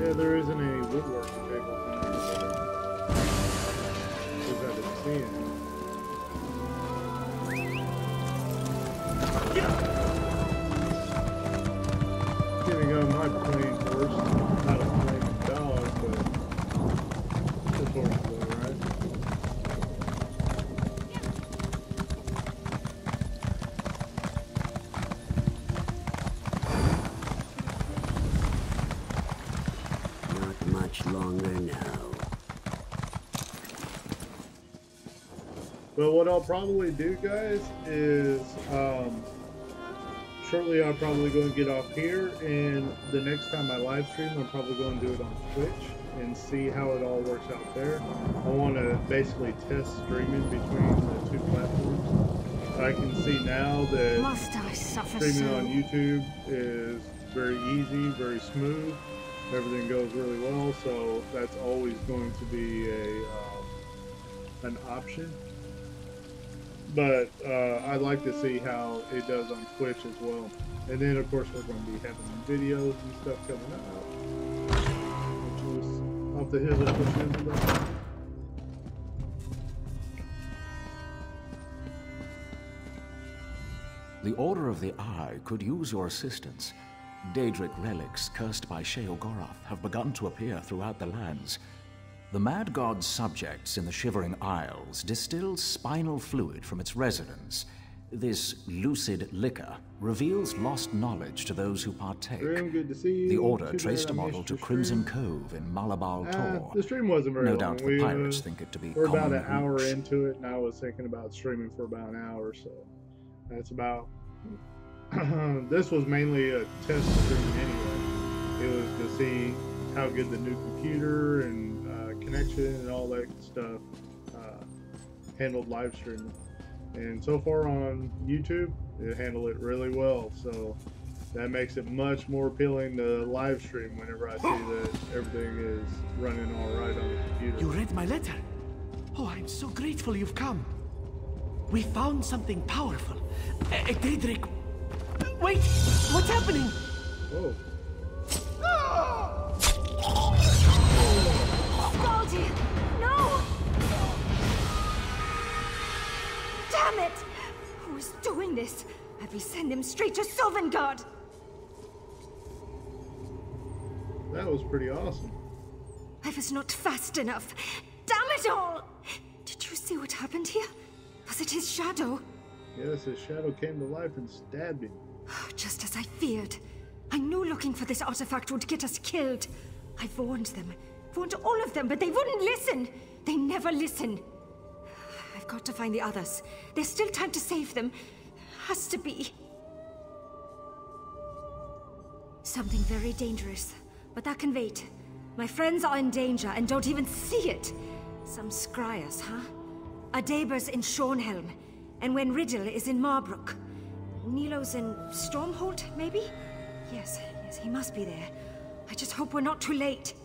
A: Yeah, there isn't a woodworking table from here. Because I didn't see it. Getting on my plain horse, not a plain dog, but this horse is alright.
J: Not much longer now.
A: But what I'll probably do, guys, is shortly I'll probably go and get off here, and the next time I live stream, I'm probably going to do it on Twitch and see how it all works out there. I want to basically test streaming between the two platforms. I can see now that streaming on YouTube is very easy, very smooth. Everything goes really well, so that's always going to be an option. But I'd like to see how it does on Twitch as well. And then, of course, we're going to be having videos and stuff coming out. Which is off the hills of Twitch.
L: The Order of the Eye could use your assistance. Daedric relics cursed by Sheogorath have begun to appear throughout the lands. The Mad God's subjects in the Shivering Isles distill spinal fluid from its residents. This lucid liquor reveals lost knowledge to those who partake.
A: Grim, good to see you.
L: The Order traced a model to Crimson Cove in Malabal Tor.
A: The stream wasn't very
L: no
A: long.
L: doubt the pirates think it to be
A: We're about
L: common
A: an hour
L: hooch.
A: into it, and I was thinking about streaming for about an hour, so that's about... This was mainly a test stream anyway. It was to see how good the new computer and connection and all that stuff handled live streaming. And so far on YouTube, it handled it really well, so that makes it much more appealing to live stream whenever I see that everything is running all right on the computer.
H: You read my letter? Oh, I'm so grateful you've come. We found something powerful. A Daedric... Wait! What's happening?
A: Whoa.
B: Scaldi! No! Damn it! Who is doing this? I will send him straight to Sovngarde!
A: That was pretty awesome.
B: I was not fast enough. Damn it all! Did you see what happened here? Was it his shadow?
A: Yes, his shadow came to life and stabbed him.
B: Just as I feared. I knew looking for this artifact would get us killed. I warned them. Warned all of them, but they wouldn't listen. They never listen. I've got to find the others. There's still time to save them. Has to be. Something very dangerous. But that can wait. My friends are in danger and don't even see it. Some scryers, huh? Adabers in Shornhelm. And when Riddle is in Marbrook. Nilo's in Stormhold, maybe? Yes, he must be there. I just hope we're not too late.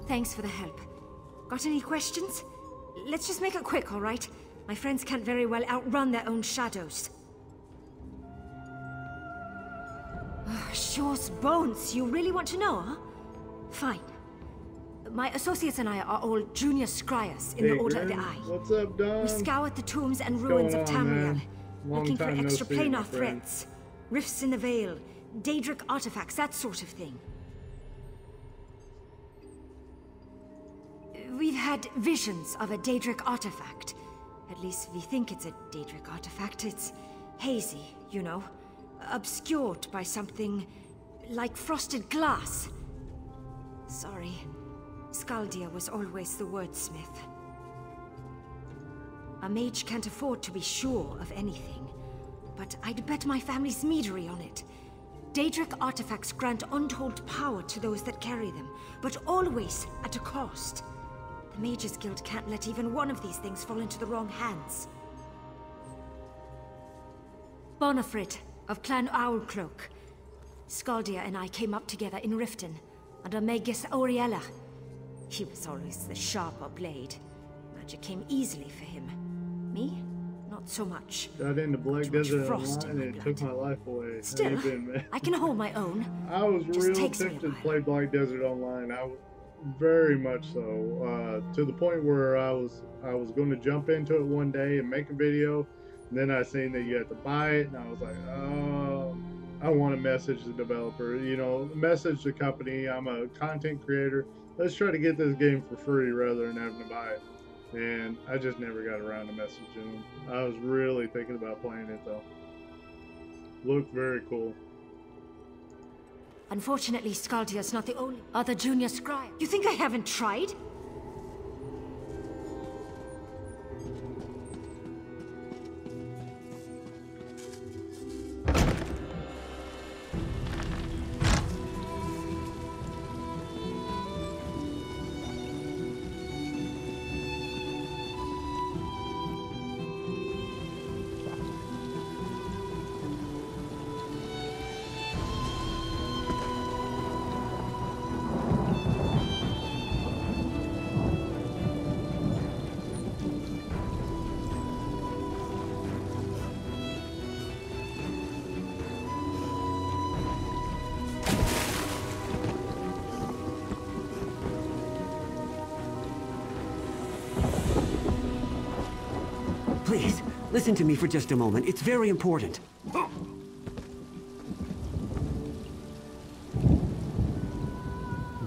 B: Thanks for the help. Got any questions? Let's just make it quick, all right? My friends can't very well outrun their own shadows. Shaw's bones, you really want to know, huh? Fine. My associates and I are all junior scryers in the Order of the Eye.
A: What's up, Don?
B: We scoured the tombs and ruins of Tamriel, looking for
A: no
B: extraplanar
A: see,
B: threats, rifts in the veil, Daedric artifacts, that sort of thing. We've had visions of a Daedric artifact. At least we think it's a Daedric artifact. It's hazy, you know, obscured by something like frosted glass. Sorry. Skaldia was always the wordsmith. A mage can't afford to be sure of anything, but I'd bet my family's meadery on it.
J: Daedric artifacts grant untold power to those that carry them, but always at a cost. The Mages Guild can't let even one of these things fall into the wrong hands. Bonifred of Clan Owlcloak. Scaldia and I came up together in Riften, under Magus Auriella. He was always the sharper blade. Magic came easily for him. Me? Not so much.
A: Got into Black Desert Online and it took my life away.
J: Still,
A: How you been, man?
J: I can hold my own.
A: I was
J: Just
A: real
J: takes me a
A: tempted to
J: while.
A: play Black Desert Online. Very much so. To the point where I was going to jump into it one day and make a video. And then I seen that you had to buy it, and I was like, oh, I want to message the developer. You know, message the company. I'm a content creator. Let's try to get this game for free rather than having to buy it. And I just never got around to messaging them. I was really thinking about playing it though. Looked very cool.
J: Unfortunately, Scaldia's not the only other junior scribe. You think I haven't tried?
M: Please, listen to me for just a moment. It's very important.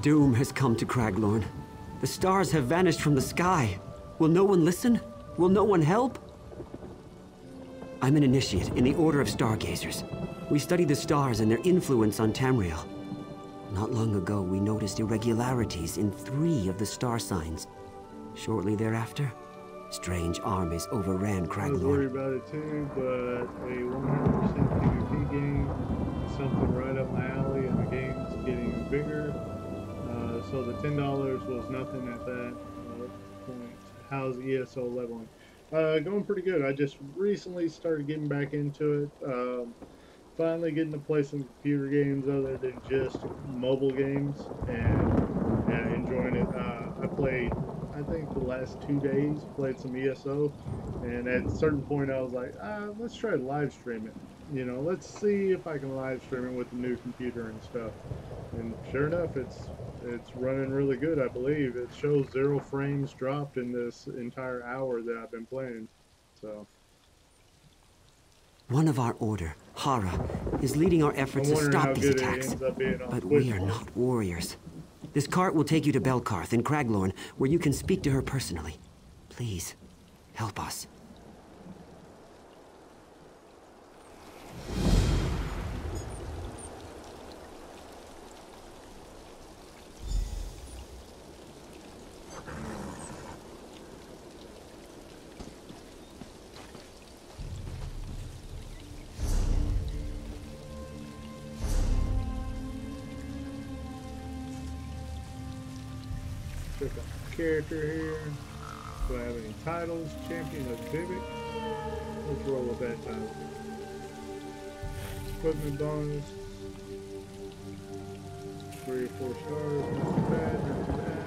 M: Doom has come to Craglorn. The stars have vanished from the sky. Will no one listen? Will no one help? I'm an initiate in the Order of Stargazers. We study the stars and their influence on Tamriel. Not long ago, we noticed irregularities in 3 of the star signs. Shortly thereafter, strange armies overran Craglorn.
A: I was worried about it too, but a 100% PvP game is something right up my alley, and the game's getting bigger. So the $10 was nothing at that point. How's ESO leveling? Going pretty good. I just recently started getting back into it. Finally getting to play some computer games other than just mobile games, and yeah, enjoying it. I played, I think the last 2 days, played some ESO, and at a certain point I was like, let's try to live stream it. You know, let's see if I can live stream it with the new computer and stuff. And sure enough, it's running really good, I believe. It shows 0 frames dropped in this entire hour that I've been playing. So
M: one of our order, Hara, is leading our efforts to stop these attacks. But we are not warriors. This cart will take you to Belkarth in Craglorn, where you can speak to her personally. Please, help us.
A: Check out the character here. Do I have any titles? Champion of Vivic. Let's roll with that title. Equipment bonus. 3 or 4 stars. Not too bad, not too bad.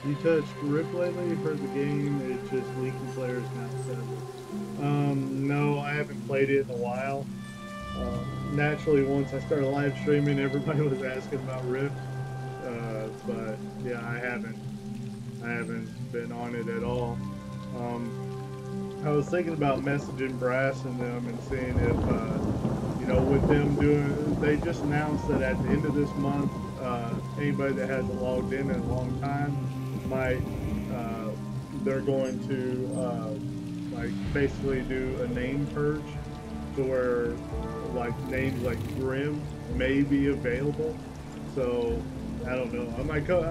A: You touched Rip lately? Heard the game, it's just leaking players now. No, I haven't played it in a while. Naturally, once I started live streaming, everybody was asking about Rift. But yeah, I haven't been on it at all. I was thinking about messaging Brass and them and seeing if, you know, with them doing, they just announced that at the end of this month, anybody that hasn't logged in a long time might, they're going to, like, basically do a name purge to where, like, names like Grim may be available. So I don't know. I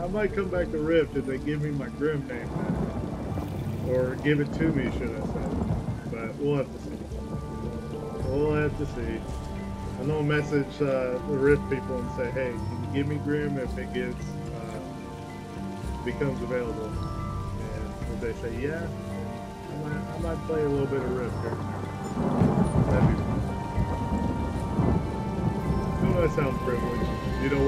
A: might come back to Rift if they give me my Grim name back. Or give it to me, should I say. But we'll have to see. We'll have to see. I'm gonna message the Rift people and say, hey, can you give me Grim if it gets becomes available? And if they say yeah, I might play a little bit of Rift here. That'd be fun. Don't that sound privileged? You know,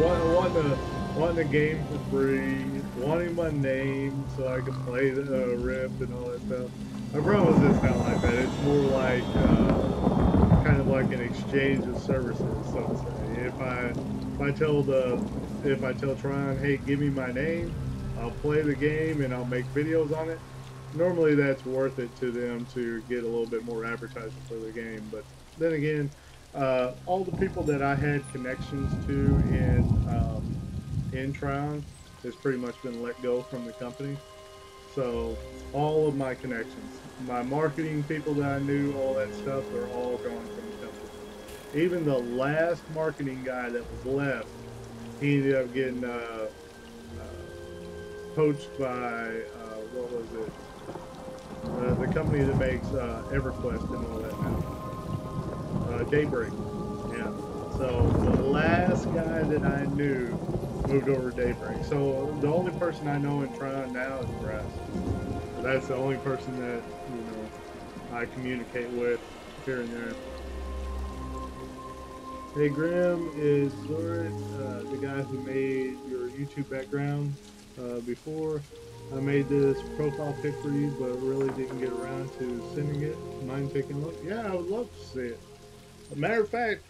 A: wanting a game for free, wanting my name so I can play the Rift and all that stuff. I promise it's not like that. It's more like kind of like an exchange of services, so to say. If I tell Tryon, hey, give me my name, I'll play the game and I'll make videos on it. Normally that's worth it to them to get a little bit more advertising for the game. But then again, all the people that I had connections to in Tryon has pretty much been let go from the company. So all of my connections, my marketing people that I knew, all that stuff, they're all gone from the company. Even the last marketing guy that was left, he ended up getting poached by, what was it? The company that makes EverQuest and all that now. Daybreak. Yeah. So the last guy that I knew moved over to Daybreak. So the only person I know in Tryon now is Brass. That's the only person that, you know, I communicate with here and there. Hey, Grim, is Zord the guy who made your YouTube background before? I made this profile pic for you, but really didn't get around to sending it. Mind taking a look? Yeah, I would love to see it. As a matter of fact,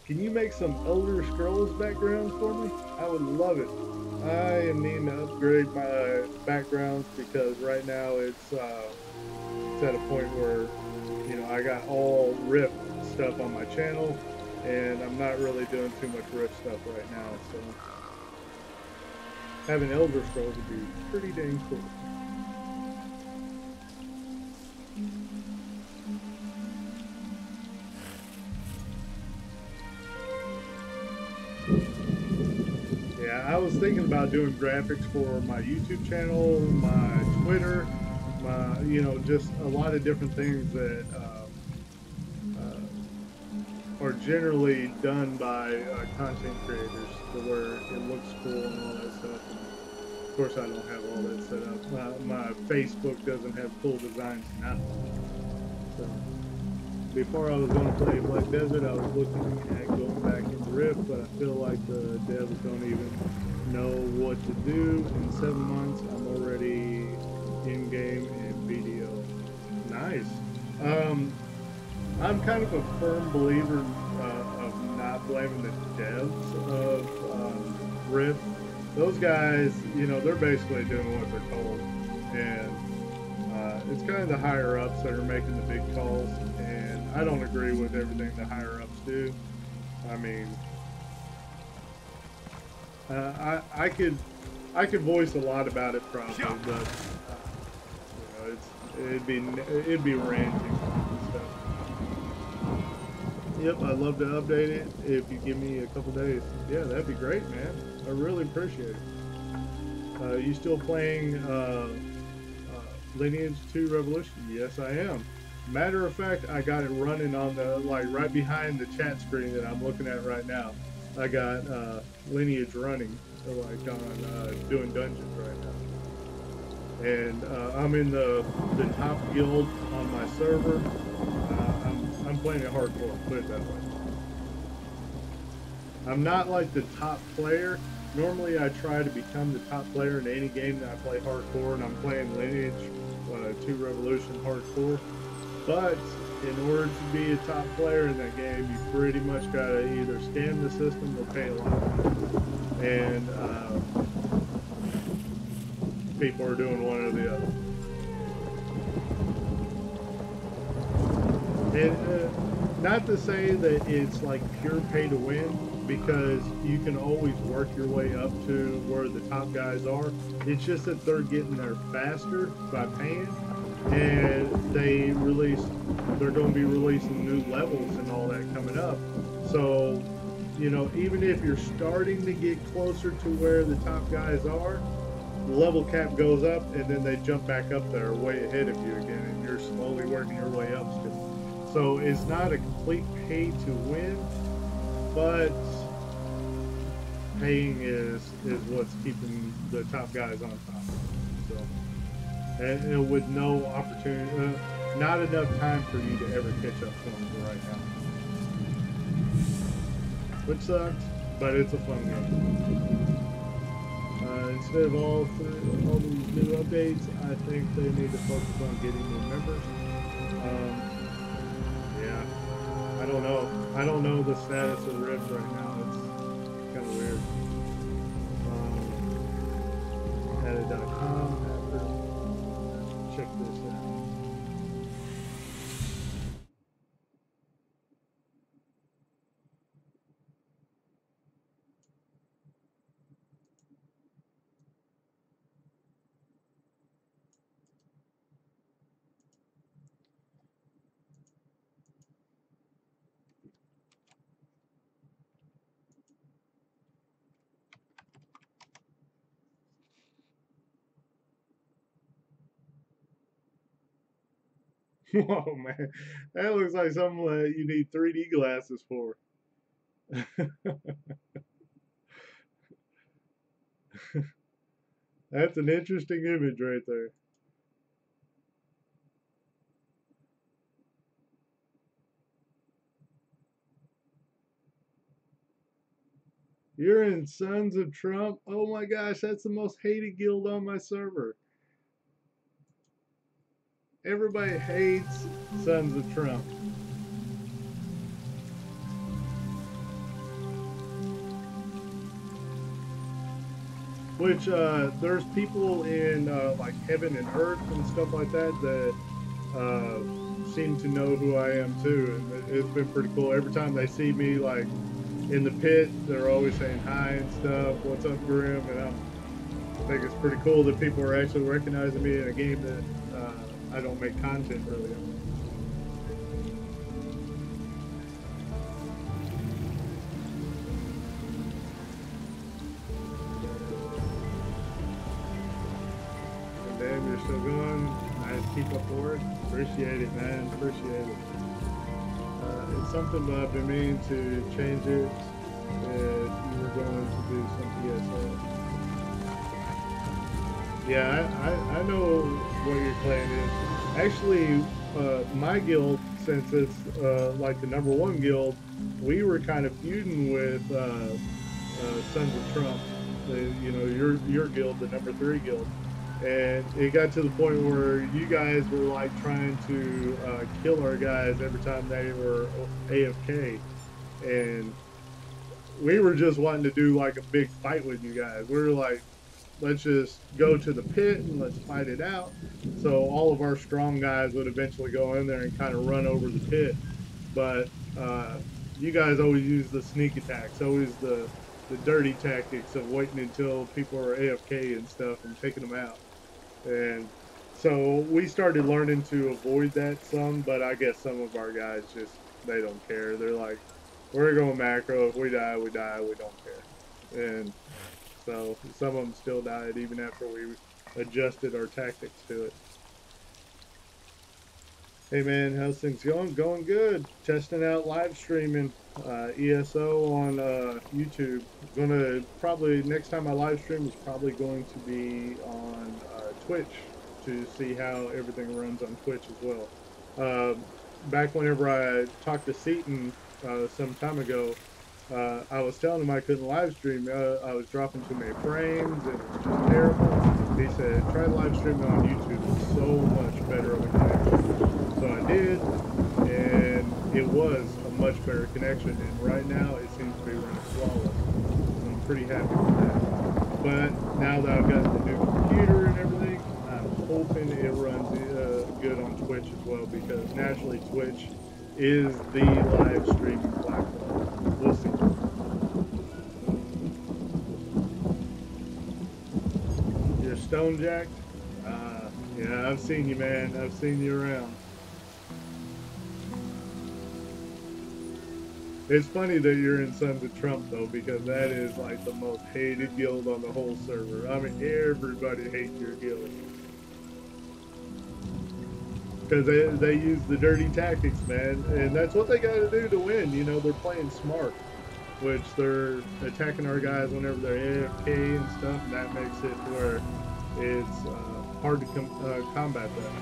A: can you make some Elder Scrolls backgrounds for me? I would love it. I am needing to upgrade my backgrounds because right now it's at a point where, you know, I got all Rift stuff on my channel and I'm not really doing too much Rift stuff right now, so having Elder Scrolls would be pretty dang cool. Yeah, I was thinking about doing graphics for my YouTube channel, my Twitter, my, you know, just a lot of different things that are generally done by content creators, to where it looks cool and all that stuff. And of course, I don't have all that set up. My Facebook doesn't have cool designs now. So before I was going to play Black Desert, I was looking at going back into Rift, but I feel like the devs don't even know what to do. In 7 months, I'm already in-game and video. Nice. I'm kind of a firm believer of not blaming the devs of Rift. Those guys, you know, they're basically doing what they're told, and it's kind of the higher-ups that are making the big calls, and I don't agree with everything the higher-ups do. I mean, I could voice a lot about it probably, but you know, it'd be ranting and stuff. Yep, I'd love to update it if you give me a couple days. Yeah, that'd be great, man. I really appreciate it. You still playing Lineage 2 Revolution? Yes, I am. Matter of fact, I got it running on the, like, right behind the chat screen that I'm looking at right now. I got Lineage running, like, on doing dungeons right now. And I'm in the top guild on my server. I'm playing it hardcore, put it that way. I'm not like the top player. Normally I try to become the top player in any game that I play hardcore, and I'm playing Lineage 2 Revolution hardcore. But in order to be a top player in that game, you pretty much gotta either scam the system or pay a lot of money. And people are doing one or the other. And not to say that it's like pure pay to win, because you can always work your way up to where the top guys are. It's just that they're getting there faster by paying, and they're going to be releasing new levels and all that coming up. So you know, even if you're starting to get closer to where the top guys are, the level cap goes up and then they jump back up there way ahead of you again, and you're slowly working your way up still. So it's not a complete pay to win, but paying is what's keeping the top guys on top. So, and with no opportunity, not enough time for you to ever catch up to them right now. Which sucks, but it's a fun game. Instead of all these new updates, I think they need to focus on getting new members. Yeah, I don't know. I don't know the status of Rift right now. It's kind of weird. Added.com. Check this out. Whoa, man. That looks like something you need 3D glasses for. That's an interesting image right there. You're in Sons of Trump? Oh my gosh, that's the most hated guild on my server. Everybody hates Sons of Trump. Which, there's people in, like, Heaven and Earth and stuff like that that seem to know who I am, too. And it's been pretty cool. Every time they see me, like, in the pit, they're always saying hi and stuff. What's up, Grim? And I think it's pretty cool that people are actually recognizing me in a game that I don't make content really on. You're still going. Nice, keep up the work. Appreciate it, man. Appreciate it. It's something, but I've been meaning to change it. That you were going to do some ESO. Yeah, I know what your plan is. Actually, my guild, since it's like the #1 guild, we were kind of feuding with Sons of Trump. You know, your guild, the #3 guild. And it got to the point where you guys were like trying to kill our guys every time they were AFK. And we were just wanting to do like a big fight with you guys. We were like, let's just go to the pit and let's fight it out. So all of our strong guys would eventually go in there and kind of run over the pit. But you guys always use the sneak attacks, always the dirty tactics of waiting until people are AFK and stuff and taking them out. And so we started learning to avoid that some, but I guess some of our guys just, they don't care. They're like, we're going macro. If we die, we die. We don't care. And so some of them still died even after we adjusted our tactics to it. Hey man, how's things going? Going good. Testing out live streaming ESO on YouTube. Gonna probably, next time I live stream is probably going to be on Twitch to see how everything runs on Twitch as well. Back whenever I talked to Seaton some time ago, I was telling him I couldn't live stream. I was dropping too many frames and it was just terrible. He said, try live streaming on YouTube. It's so much better of a connection. So I did, and it was a much better connection. And right now it seems to be running flawless. So I'm pretty happy with that. But now that I've got the new computer and everything, I'm hoping it runs good on Twitch as well, because naturally Twitch is the live streaming platform. We'll see. You're stonejacked? Yeah, I've seen you, man. I've seen you around. It's funny that you're in Sons of Trump though, because that is like the most hated guild on the whole server. I mean, everybody hates your guild because they use the dirty tactics, man, and that's what they got to do to win. You know, they're playing smart, which they're attacking our guys whenever they're AFK and stuff, and that makes it where it's hard to combat that.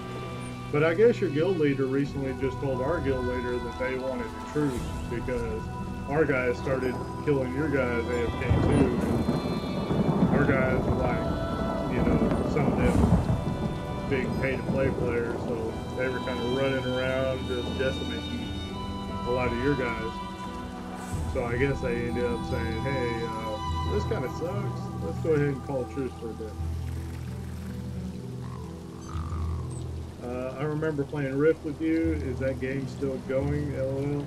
A: But I guess your guild leader recently just told our guild leader that they wanted a truce because our guys started killing your guys AFK too. And our guys were like, you know, some of them big pay-to-play players, so they were kind of running around just decimating a lot of your guys. So I guess they ended up saying, hey, this kind of sucks. Let's go ahead and call truce for a bit. I remember playing Rift with you. Is that game still going? LOL.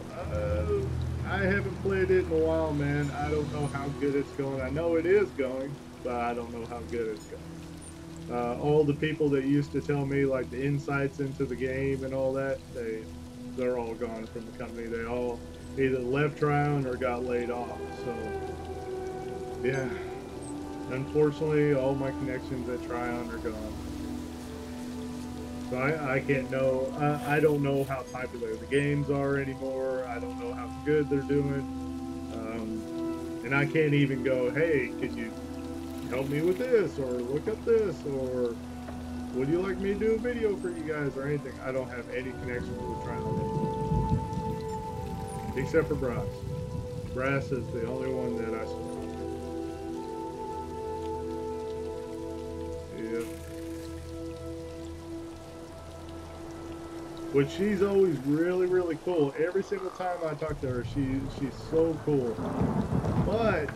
A: I haven't played it in a while, man. I don't know how good it's going. I know it is going, but I don't know how good it's going. All the people that used to tell me like the insights into the game and all that, they're all gone from the company. They all either left Tryon or got laid off. So yeah, unfortunately, all my connections at Tryon are gone. So I can't know, I don't know how popular the games are anymore. I don't know how good they're doing. And I can't even go, hey, could you help me with this, or look up this, or would you like me to do a video for you guys, or anything. I don't have any connection with Tryon anymore. Except for Brass. Brass is the only one that I support. Yep. Which she's always really, really cool. Every single time I talk to her, she's so cool. But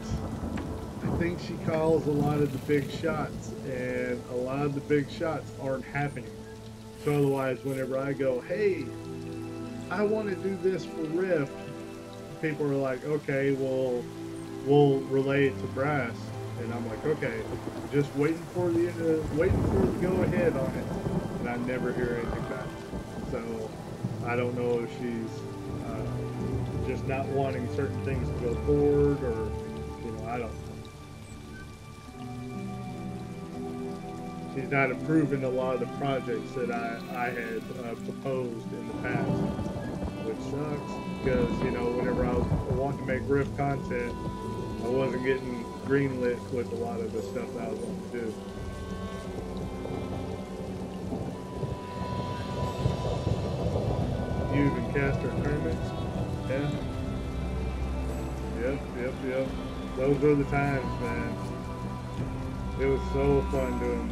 A: I think she calls a lot of the big shots, and a lot of the big shots aren't happening. So otherwise, whenever I go, hey, I want to do this for Rift, people are like, okay, well, we'll relay it to Brass. And I'm like, okay, just waiting for the go ahead on it, and I never hear anything back. So I don't know if she's just not wanting certain things to go forward, or, you know, I don't know. She's not approving a lot of the projects that I had proposed in the past, which sucks because, you know, whenever I was wanting to make Rift content, I wasn't getting greenlit with a lot of the stuff that I was wanting to do. You even cast our tournaments? Yeah. Yep. Those were the times, man. It was so fun doing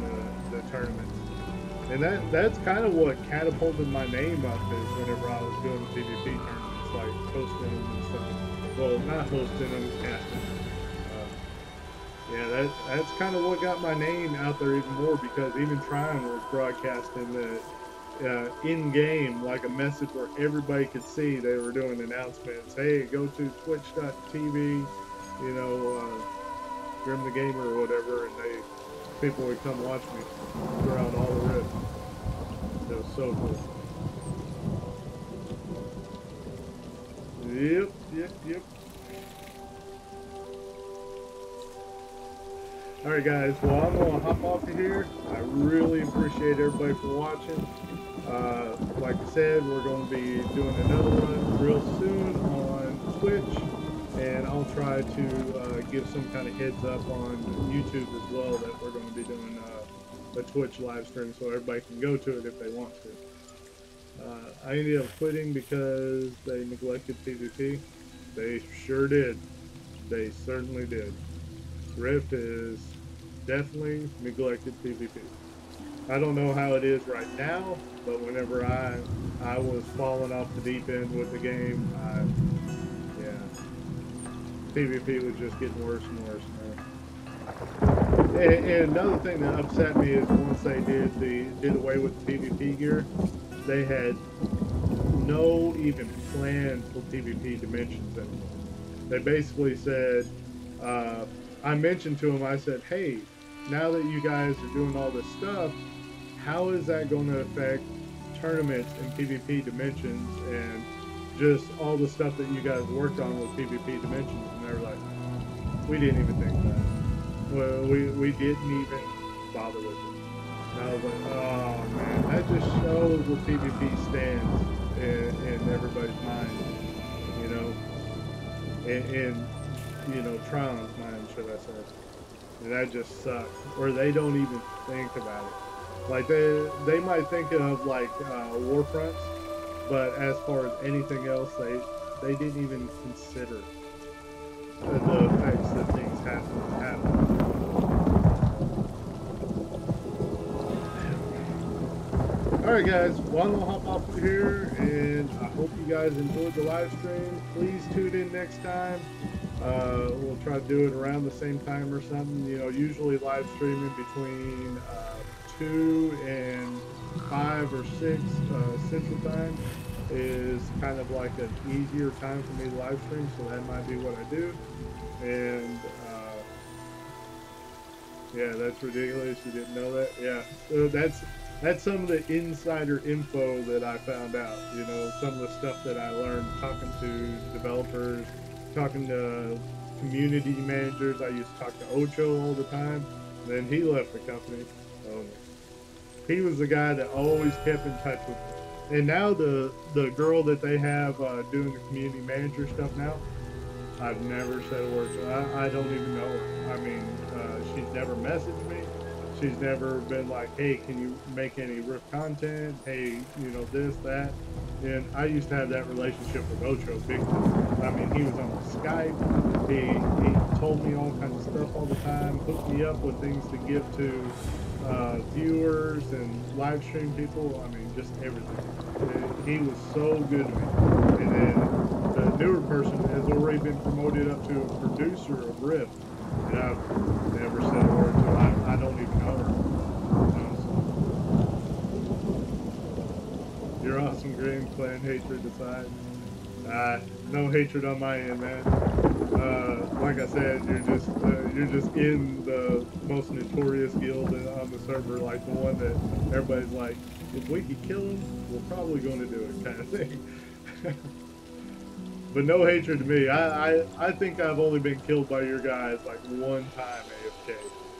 A: the tournaments. And that's kind of what catapulted my name up, is whenever I was doing PvP tournaments, like hosting them and stuff. Well, not hosting them, casting. Yeah, that's kind of what got my name out there even more, because even Tryon was broadcasting the in-game, like a message where everybody could see. They were doing announcements. Hey, go to twitch.tv, you know, Grim the Gamer or whatever, and people would come watch me throughout all the Rift. It was so cool. Yep. Alright guys, well, I'm going to hop off of here. I really appreciate everybody for watching. Like I said, we're going to be doing another one real soon on Twitch, and I'll try to give some kind of heads up on YouTube as well that we're going to be doing a Twitch live stream, so everybody can go to it if they want to. I ended up quitting because they neglected PvP. They sure did. They certainly did. Rift is definitely neglected PvP. I don't know how it is right now, but whenever I was falling off the deep end with the game, PvP was just getting worse and worse, man. And another thing that upset me is once they did away with the PvP gear, they had no even plan for PvP dimensions anymore. They basically said, I mentioned to them, I said, hey, now that you guys are doing all this stuff, how is that going to affect tournaments and PvP dimensions and just all the stuff that you guys worked on with PvP Dimensions, and they were like, we didn't even think about it. Well, we didn't even bother with it. And I was like, oh man, that just shows where PvP stands in everybody's mind, you know, in you know, Tron's mind, should I say. And that just sucks. Or they don't even think about it. Like, they might think of, like, war fronts, but as far as anything else, they didn't even consider the effects that things happen. Alright guys, well, I'm going to hop off of here, and I hope you guys enjoyed the live stream. Please tune in next time. We'll try to do it around the same time or something. You know, usually live streaming between 2 and 5 or 6 Central Time is kind of like an easier time for me to live stream, so that might be what I do. And yeah, that's ridiculous. You didn't know that? Yeah, so that's some of the insider info that I found out. You know, some of the stuff that I learned talking to developers, talking to community managers. I used to talk to Ocho all the time. Then he left the company. He was the guy that always kept in touch with me. And now the girl that they have doing the community manager stuff now, I've never said a word to her. I don't even know her. I mean, she's never messaged me. She's never been like, hey, can you make any riff content? Hey, you know, this, that. And I used to have that relationship with Ocho big time. I mean, he was on Skype. He told me all kinds of stuff all the time, hooked me up with things to give to viewers and live stream people. I mean, just everything. He was so good to me. And then the newer person has already been promoted up to a producer of Riff. And I've never said a word to her. I don't even know her. You're awesome, Green. Clan hatred aside. No hatred on my end, man. Like I said, you're just in the most notorious guild on the server, like the one that everybody's like, if we could kill him, we're probably going to do it, kind of thing. But no hatred to me. I think I've only been killed by your guys like one time AFK.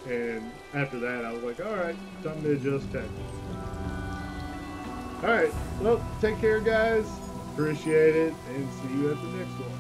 A: And after that, I was like, alright, time to adjust tactics. Alright, well, take care, guys. Appreciate it, and see you at the next one.